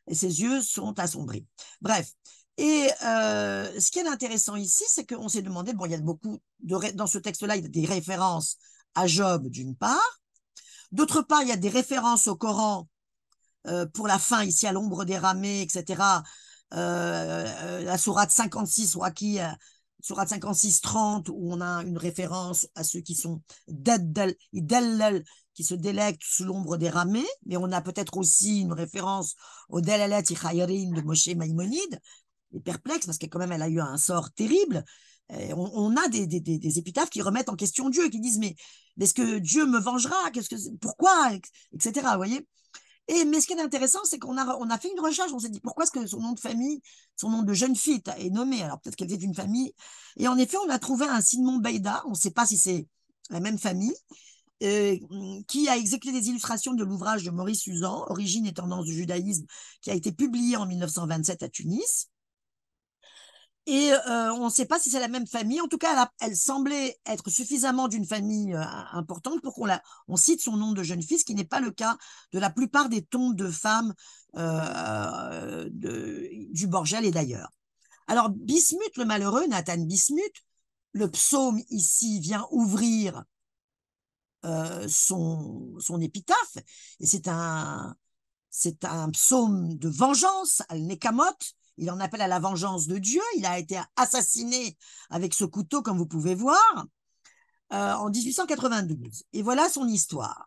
et ses yeux sont assombris. Bref. Et ce qui est intéressant ici, c'est qu'on s'est demandé, bon, il y a beaucoup dans ce texte-là, il y a des références à Job d'une part. D'autre part, il y a des références au Coran pour la fin, ici à l'ombre des ramées, etc. La sourate 56, sourate 56-30, où on a une référence à ceux qui sont qui se délectent sous l'ombre des ramées, mais on a peut-être aussi une référence au Delalat Ichayrin de Moshe Maïmonide, et perplexe, parce qu'elle quand même, elle a eu un sort terrible. Et on a des épitaphes qui remettent en question Dieu, qui disent, mais est-ce que Dieu me vengera? Pourquoi? Etc. Vous voyez? Mais ce qui est intéressant, c'est qu'on a fait une recherche, on s'est dit pourquoi est-ce que son nom de famille, son nom de jeune fille est nommé, alors peut-être qu'elle était d'une famille, et en effet, on a trouvé un Sidmon Beïda, on ne sait pas si c'est la même famille, qui a exécuté des illustrations de l'ouvrage de Maurice Uzan, Origine et tendance du judaïsme, qui a été publié en 1927 à Tunis. Et on ne sait pas si c'est la même famille. En tout cas, elle semblait être suffisamment d'une famille importante pour qu'on cite son nom de jeune fille, ce qui n'est pas le cas de la plupart des tombes de femmes du Borgel et d'ailleurs. Alors, Bismuth, le malheureux, Nathan Bismuth, le psaume ici vient ouvrir son épitaphe, et c'est un psaume de vengeance, al-Nekamot. Il en appelle à la vengeance de Dieu. Il a été assassiné avec ce couteau, comme vous pouvez voir, en 1892. Et voilà son histoire.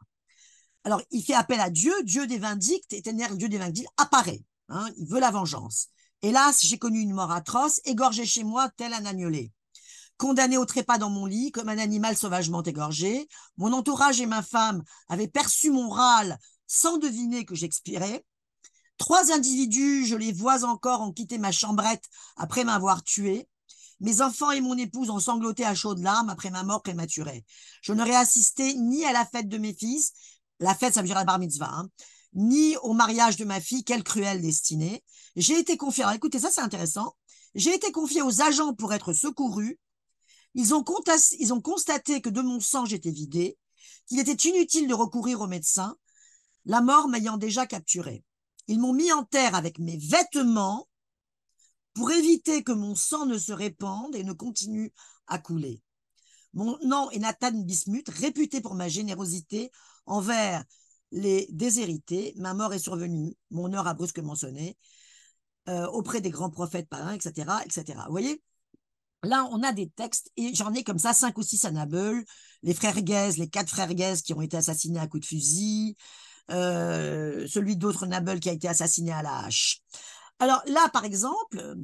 Alors, il fait appel à Dieu. Dieu des vindictes, éternel Dieu des vindictes, apparaît. Hein, il veut la vengeance. Hélas, j'ai connu une mort atroce, égorgé chez moi, tel un agnelet. Condamné au trépas dans mon lit, comme un animal sauvagement égorgé. Mon entourage et ma femme avaient perçu mon râle sans deviner que j'expirais. 3 individus, je les vois encore, ont quitté ma chambrette après m'avoir tué. Mes enfants et mon épouse ont sangloté à chaudes larmes après ma mort prématurée. Je n'aurais assisté ni à la fête de mes fils, la fête ça veut dire la bar mitzvah, hein, ni au mariage de ma fille, quelle cruelle destinée. J'ai été confié, alors écoutez, ça c'est intéressant, j'ai été confié aux agents pour être secouru. Ils ont constaté que de mon sang j'étais vidé, qu'il était inutile de recourir aux médecins, la mort m'ayant déjà capturé. Ils m'ont mis en terre avec mes vêtements pour éviter que mon sang ne se répande et ne continue à couler. Mon nom est Nathan Bismuth, réputé pour ma générosité envers les déshérités. Ma mort est survenue, mon heure a brusquement sonné, auprès des grands prophètes parrains, etc., etc. Vous voyez, là, on a des textes, et j'en ai comme ça 5 ou 6 à Nabeul, les frères Guèze, les 4 frères Guèze qui ont été assassinés à coups de fusil, celui d'autre Nabeul qui a été assassiné à la hache. Alors là, par exemple,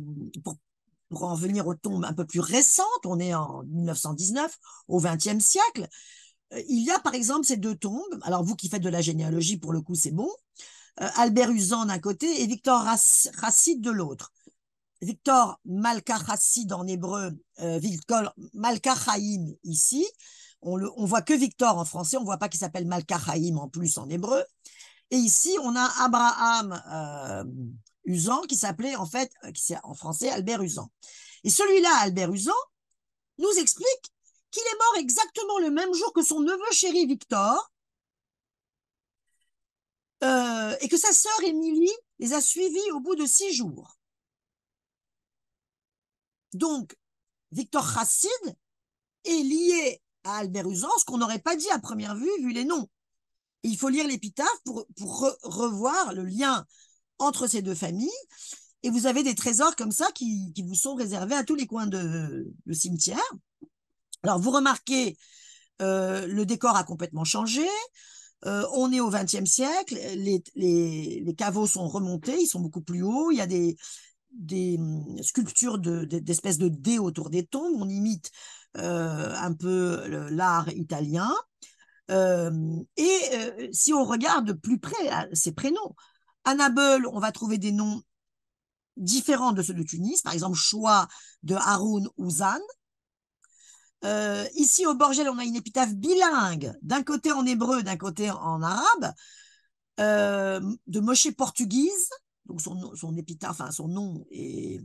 pour en venir aux tombes un peu plus récentes, on est en 1919, au XXe siècle, il y a par exemple ces 2 tombes, alors vous qui faites de la généalogie, pour le coup c'est bon, Albert Uzan d'un côté et Victor Chassid de l'autre. Victor Malka Chassid en hébreu, Victor Malka Chaim ici, on voit que Victor en français, on ne voit pas qu'il s'appelle Malka Chaim en plus en hébreu. Et ici, on a Abraham Uzan qui s'appelait en fait, en français, Albert Uzan. Et celui-là, Albert Uzan, nous explique qu'il est mort exactement le même jour que son neveu chéri Victor, et que sa sœur Émilie les a suivis au bout de 6 jours. Donc, Victor Chassid est lié à Albert Uzan, ce qu'on n'aurait pas dit à première vue, vu les noms. Et il faut lire l'épitaphe pour revoir le lien entre ces 2 familles. Et vous avez des trésors comme ça qui vous sont réservés à tous les coins de cimetière. Alors, vous remarquez Le décor a complètement changé. On est au XXe siècle. Les caveaux sont remontés, ils sont beaucoup plus hauts. Il y a des sculptures d'espèces de dés autour des tombes. On imite un peu l'art italien. Si on regarde de plus près ces prénoms, Annabelle, on va trouver des noms différents de ceux de Tunis, par exemple Choix de Haroun Ouzan. Ici au Borgel, on a une épitaphe bilingue, d'un côté en hébreu, d'un côté en arabe, de Moshe Portuguese. Donc son épitaphe, enfin son nom est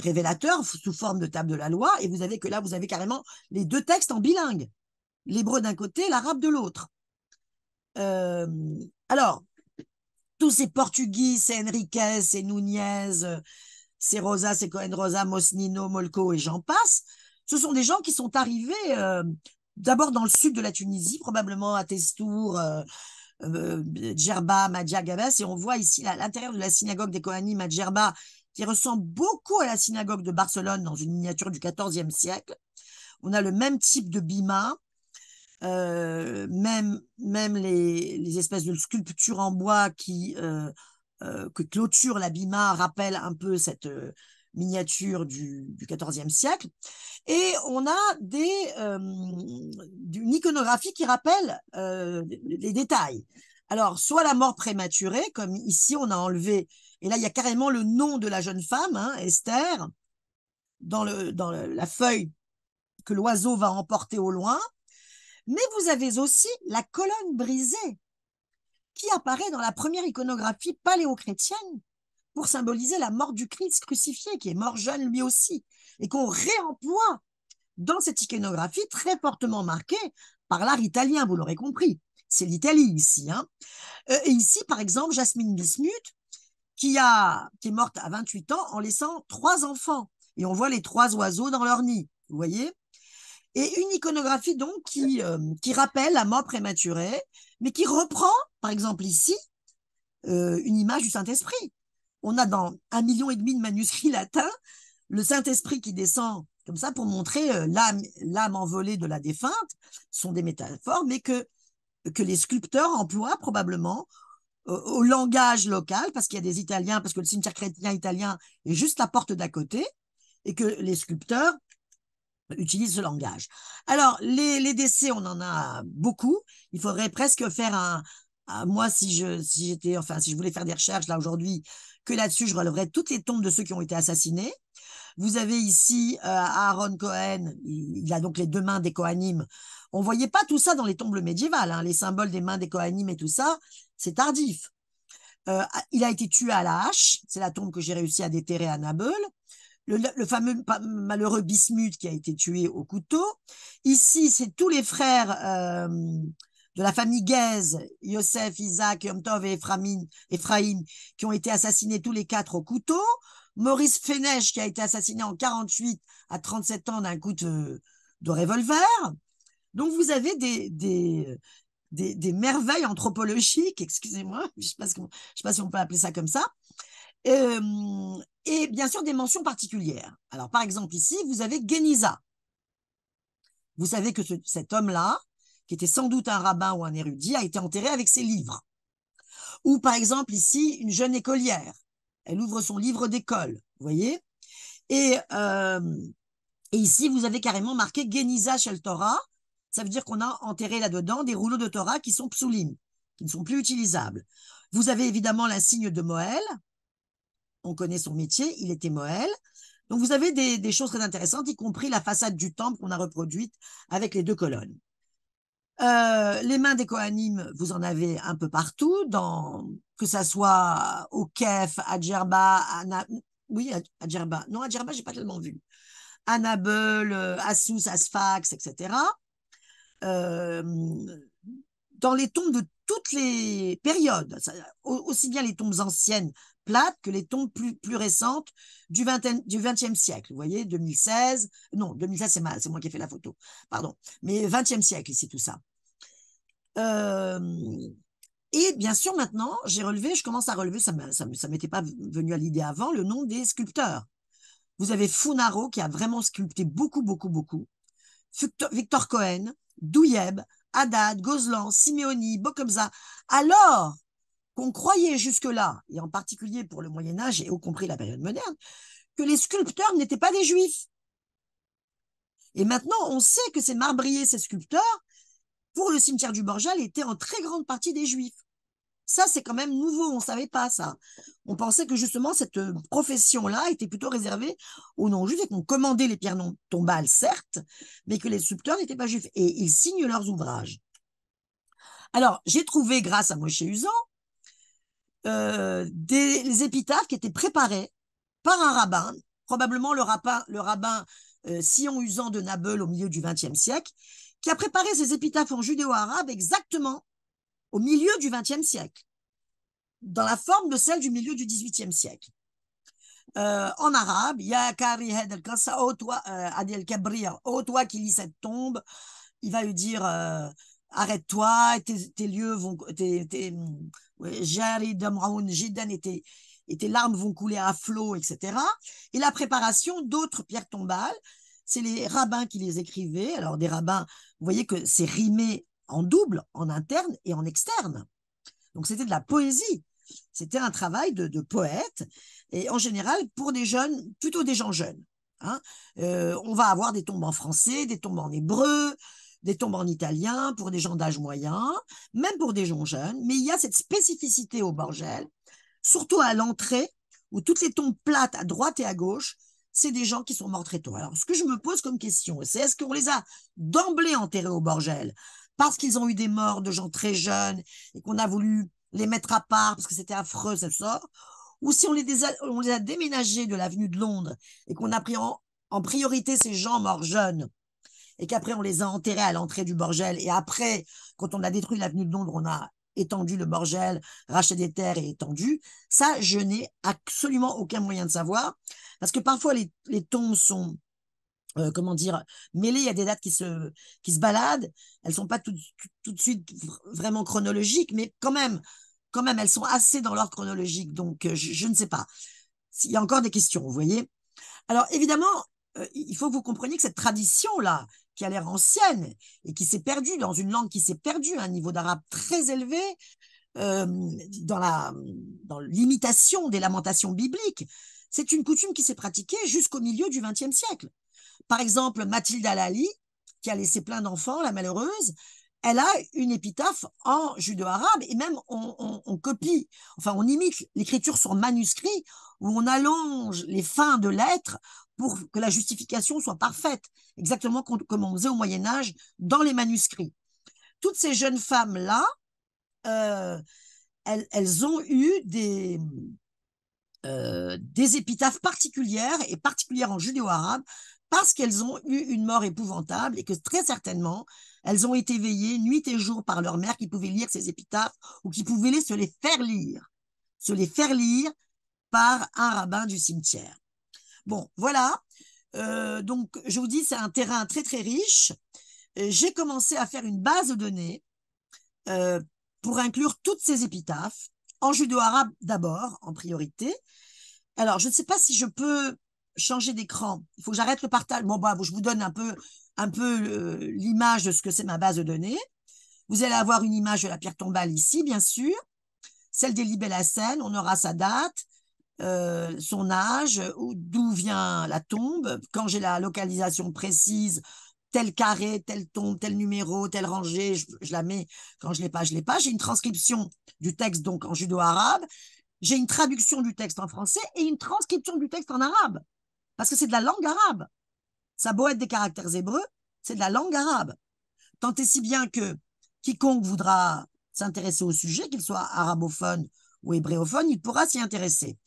révélateur sous forme de table de la loi. Et vous avez que là, vous avez carrément les deux textes en bilingue, l'hébreu d'un côté, l'arabe de l'autre. Alors, tous ces Portugais, c'est Enriquez, c'est Nunez, c'est Rosa, c'est Cohen Rosa, Mosnino, Molko et j'en passe. Ce sont des gens qui sont arrivés d'abord dans le sud de la Tunisie, probablement à Testour, Djerba, Madia, Gabès, et on voit ici à l'intérieur de la synagogue des Kohanim à Djerba, qui ressemble beaucoup à la synagogue de Barcelone dans une miniature du XIVe siècle. On a le même type de bima, même les espèces de sculptures en bois que clôturent la bima rappellent un peu cette miniature du XIVe siècle. Et on a une iconographie qui rappelle les détails. Alors, soit la mort prématurée, comme ici, on a enlevé, et là, il y a carrément le nom de la jeune femme, hein, Esther, dans la feuille que l'oiseau va emporter au loin. Mais vous avez aussi la colonne brisée, qui apparaît dans la première iconographie paléochrétienne pour symboliser la mort du Christ crucifié, qui est mort jeune lui aussi, et qu'on réemploie dans cette iconographie très fortement marquée par l'art italien, vous l'aurez compris. C'est l'Italie ici. Hein. Et ici, par exemple, Jasmine Bismuth, qui est morte à 28 ans en laissant 3 enfants. Et on voit les 3 oiseaux dans leur nid, vous voyez. Et une iconographie donc qui rappelle la mort prématurée, mais qui reprend, par exemple ici, une image du Saint-Esprit. On a dans 1,5 million de manuscrits latins le Saint-Esprit qui descend comme ça pour montrer l'âme envolée de la défunte. Ce sont des métaphores, mais que les sculpteurs emploient probablement au langage local, parce qu'il y a des Italiens, parce que le cimetière chrétien italien est juste la porte d'à côté, et que les sculpteurs utilisent ce langage. Alors, les décès, on en a beaucoup. Il faudrait presque faire moi, si je voulais faire des recherches là aujourd'hui, que là-dessus, je relèverais toutes les tombes de ceux qui ont été assassinés. Vous avez ici Aaron Cohen, il a donc les 2 mains des Kohanim. On ne voyait pas tout ça dans les tombes médiévales, hein, les symboles des mains des Kohanim et tout ça, c'est tardif. Il a été tué à la hache, c'est la tombe que j'ai réussi à déterrer à Nabeul. Le fameux malheureux Bismuth qui a été tué au couteau. Ici, c'est tous les frères de la famille Guèze, Yosef, Isaac, Yom Tov et Ephraim, qui ont été assassinés tous les 4 au couteau. Maurice Fénèche, qui a été assassiné en 48 à 37 ans d'un coup de revolver. Donc, vous avez des merveilles anthropologiques, excusez-moi, je ne sais pas si on peut appeler ça comme ça, et bien sûr des mentions particulières. Alors, par exemple, ici, vous avez Geniza. Vous savez que cet homme-là, qui était sans doute un rabbin ou un érudit, a été enterré avec ses livres. Ou, par exemple, ici, une jeune écolière. Elle ouvre son livre d'école, vous voyez. Et ici, vous avez carrément marqué Geniza Shel Torah. Ça veut dire qu'on a enterré là-dedans des rouleaux de Torah qui sont psulim, qui ne sont plus utilisables. Vous avez évidemment l'insigne de Moël. On connaît son métier, il était Moël. Donc, vous avez des choses très intéressantes, y compris la façade du temple qu'on a reproduite avec les 2 colonnes. Les mains des Kohanim, vous en avez un peu partout, que ça soit au Kef, à Djerba, à Djerba. Non, à Djerba, je n'ai pas tellement vu. Annabelle, Assous, Asfax, etc. Dans les tombes de toutes les périodes, aussi bien les tombes anciennes plates que les tombes plus récentes du XXe siècle. Vous voyez, 2016, non, 2016, c'est moi qui ai fait la photo, pardon, mais XXe siècle ici, tout ça. Et bien sûr, maintenant, je commence à relever, ça ne m'était pas venu à l'idée avant, le nom des sculpteurs. Vous avez Funaro qui a vraiment sculpté beaucoup, beaucoup, beaucoup. Victor Cohen, Douyeb, Haddad, Gozlan, Simeoni, Bokomza, alors qu'on croyait jusque-là, et en particulier pour le Moyen-Âge et y compris la période moderne, que les sculpteurs n'étaient pas des juifs. Et maintenant, on sait que ces marbriers, ces sculpteurs, pour le cimetière du Borjal, étaient en très grande partie des juifs. Ça, c'est quand même nouveau, on ne savait pas ça. On pensait que justement, cette profession-là était plutôt réservée aux non-juifs et qu'on commandait les pierres tombales, certes, mais que les sculpteurs n'étaient pas juifs. Et ils signent leurs ouvrages. Alors, j'ai trouvé, grâce à Moshe Uzan, des épitaphes qui étaient préparées par un rabbin, probablement le rabbin Sion Uzan de Nabeul au milieu du XXe siècle, qui a préparé ces épitaphes en judéo-arabe exactement au milieu du XXe siècle, dans la forme de celle du milieu du XVIIIe siècle. En arabe, Ya Kari Hedel Kassa, ô toi, Adel Kabrir, ô toi qui lis cette tombe, il va lui dire arrête-toi, tes lieux vont, Jari Damraoun Jidan, et tes larmes vont couler à flot, etc. Et la préparation d'autres pierres tombales, c'est les rabbins qui les écrivaient. Alors, des rabbins, vous voyez que c'est rimé en double, en interne et en externe. Donc, c'était de la poésie. C'était un travail de poète. Et en général, pour des jeunes, plutôt des gens jeunes. Hein. On va avoir des tombes en français, des tombes en hébreu, des tombes en italien pour des gens d'âge moyen, même pour des gens jeunes. Mais il y a cette spécificité au Borjel, surtout à l'entrée, où toutes les tombes plates à droite et à gauche, c'est des gens qui sont morts très tôt. Alors, ce que je me pose comme question, c'est est-ce qu'on les a d'emblée enterrés au Borjel parce qu'ils ont eu des morts de gens très jeunes et qu'on a voulu les mettre à part parce que c'était affreux, ça sort, ou si on les a déménagés de l'avenue de Londres et qu'on a pris en priorité ces gens morts jeunes et qu'après on les a enterrés à l'entrée du Borjel et après, quand on a détruit l'avenue de Londres, on a étendu le Borjel, racheté des terres et étendu. Ça, je n'ai absolument aucun moyen de savoir parce que parfois les tombes sont comment dire, mêlées, il y a des dates qui se baladent, elles ne sont pas tout de suite vraiment chronologiques, mais quand même, elles sont assez dans l'ordre chronologique, donc je ne sais pas. Il y a encore des questions, vous voyez. Alors, évidemment, il faut que vous compreniez que cette tradition-là, qui a l'air ancienne et qui s'est perdue dans une langue qui s'est perdue à un niveau d'arabe très élevé, dans l'imitation des lamentations bibliques, c'est une coutume qui s'est pratiquée jusqu'au milieu du XXe siècle. Par exemple, Mathilde Alali, qui a laissé plein d'enfants, la malheureuse, elle a une épitaphe en judéo-arabe et même on copie, enfin on imite l'écriture sur manuscrit où on allonge les fins de lettres pour que la justification soit parfaite, exactement comme on faisait au Moyen-Âge dans les manuscrits. Toutes ces jeunes femmes-là, elles ont eu des épitaphes particulières et particulières en judéo-arabe parce qu'elles ont eu une mort épouvantable et que très certainement, elles ont été veillées nuit et jour par leur mère qui pouvait lire ces épitaphes ou qui pouvait se les faire lire par un rabbin du cimetière. Bon, voilà. Donc, je vous dis, c'est un terrain très, très riche. J'ai commencé à faire une base de données pour inclure toutes ces épitaphes, en judéo-arabe d'abord, en priorité. Alors, je ne sais pas si je peux changer d'écran. Il faut que j'arrête le partage. Bon, bah, je vous donne un peu l'image de ce que c'est ma base de données. Vous allez avoir une image de la pierre tombale ici, bien sûr. Celle d'Élie Belhassen, on aura sa date, son âge, d'où vient la tombe. Quand j'ai la localisation précise, tel carré, telle tombe, tel numéro, telle rangée, je la mets. Quand je ne l'ai pas, je ne l'ai pas. J'ai une transcription du texte donc en judéo-arabe. J'ai une traduction du texte en français et une transcription du texte en arabe. Parce que c'est de la langue arabe. Ça a beau être des caractères hébreux, c'est de la langue arabe. Tant et si bien que quiconque voudra s'intéresser au sujet, qu'il soit arabophone ou hébréophone, il pourra s'y intéresser.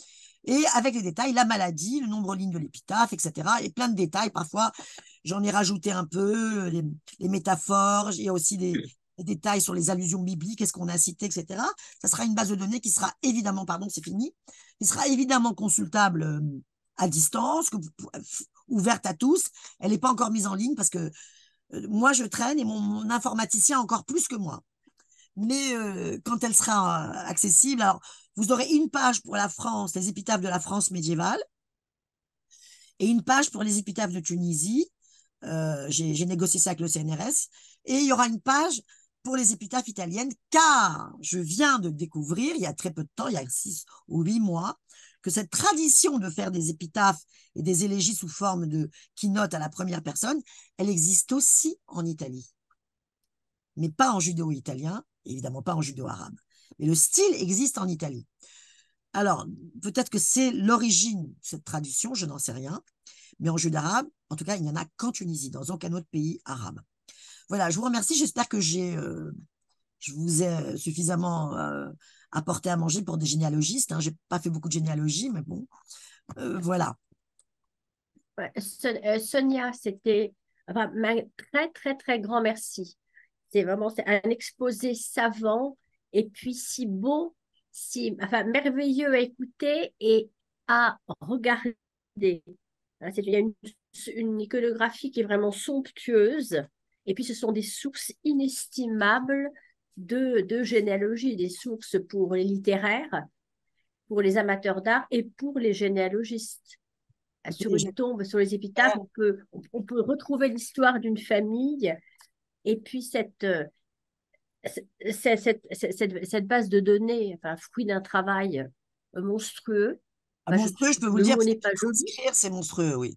Et avec les détails, la maladie, le nombre de lignes de l'épitaphe, etc. Et plein de détails. Parfois, j'en ai rajouté un peu, les métaphores. Il y a aussi des détails sur les allusions bibliques, est-ce qu'on a cité, etc. Ça sera une base de données qui sera évidemment, c'est fini, qui sera évidemment consultable à distance, ouverte à tous. Elle n'est pas encore mise en ligne parce que moi, je traîne et mon informaticien encore plus que moi. Mais quand elle sera accessible, alors vous aurez une page pour la France, les épitaphes de la France médiévale, et une page pour les épitaphes de Tunisie. J'ai négocié ça avec le CNRS. Et il y aura une page pour les épitaphes italiennes, car je viens de découvrir, il y a très peu de temps, il y a 6 ou 8 mois, que cette tradition de faire des épitaphes et des élégies sous forme de keynote à la première personne, elle existe aussi en Italie. Mais pas en judéo-italien, évidemment pas en judéo-arabe. Mais le style existe en Italie. Alors, peut-être que c'est l'origine de cette tradition, je n'en sais rien. Mais en judéo-arabe, en tout cas, il n'y en a qu'en Tunisie, dans aucun autre pays arabe. Voilà, je vous remercie. J'espère que je vous ai suffisamment apporté à manger pour des généalogistes. Hein. Je n'ai pas fait beaucoup de généalogie, mais bon, voilà. Ouais, Sonia, c'était enfin, très, très, très grand merci. C'est un exposé savant et puis si beau, enfin, merveilleux à écouter et à regarder. Il y a une iconographie qui est vraiment somptueuse. Et puis, ce sont des sources inestimables de généalogie, des sources pour les littéraires, pour les amateurs d'art et pour les généalogistes. Sur une tombe, sur les épitaphes, on peut retrouver l'histoire d'une famille et puis cette base de données, enfin, fruit d'un travail monstrueux. Monstrueux, je peux vous dire, le mot n'est pas joli. C'est monstrueux, oui.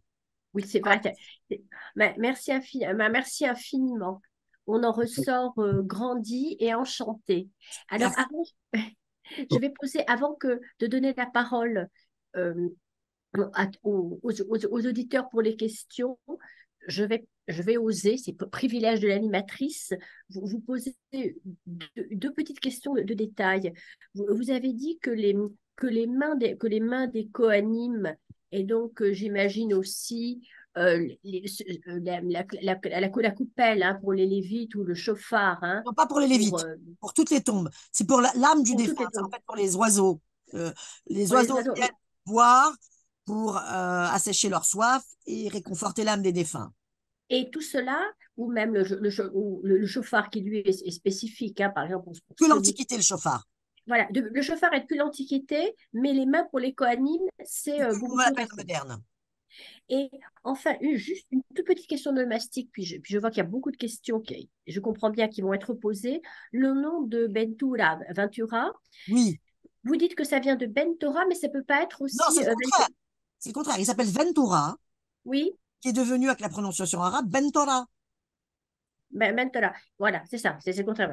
Oui, c'est vrai. Merci infiniment. On en ressort grandi et enchanté. Alors, je vais poser, avant de donner la parole aux auditeurs pour les questions, je vais oser, c'est le privilège de l'animatrice, vous poser deux petites questions de détail. Vous avez dit que les mains des coanimes, et donc j'imagine aussi la coupelle hein, pour les lévites ou le chauffard. Hein, non, pas pour les lévites, pour toutes les tombes. C'est pour l'âme du défunt, en fait pour les oiseaux. Les oiseaux viennent boire pour assécher leur soif et réconforter l'âme des défunts. Et tout cela, ou même le chauffard qui lui est spécifique, hein, par exemple. Plus l'Antiquité, le chauffard. Voilà, le chauffard est plus l'Antiquité, mais les mains pour les coanimes, c'est beaucoup plus récent. Moderne. Et enfin, juste une toute petite question de mastic, puis je vois qu'il y a beaucoup de questions, je comprends bien, qui vont être posées. Le nom de Ventura, oui. Vous dites que ça vient de Bentora, mais ça ne peut pas être aussi… Non, c'est le contraire. C'est le contraire. Il s'appelle Ventura. Oui. Qui est devenu, avec la prononciation arabe, Bentora. Bentora. Voilà, c'est ça. C'est le contraire.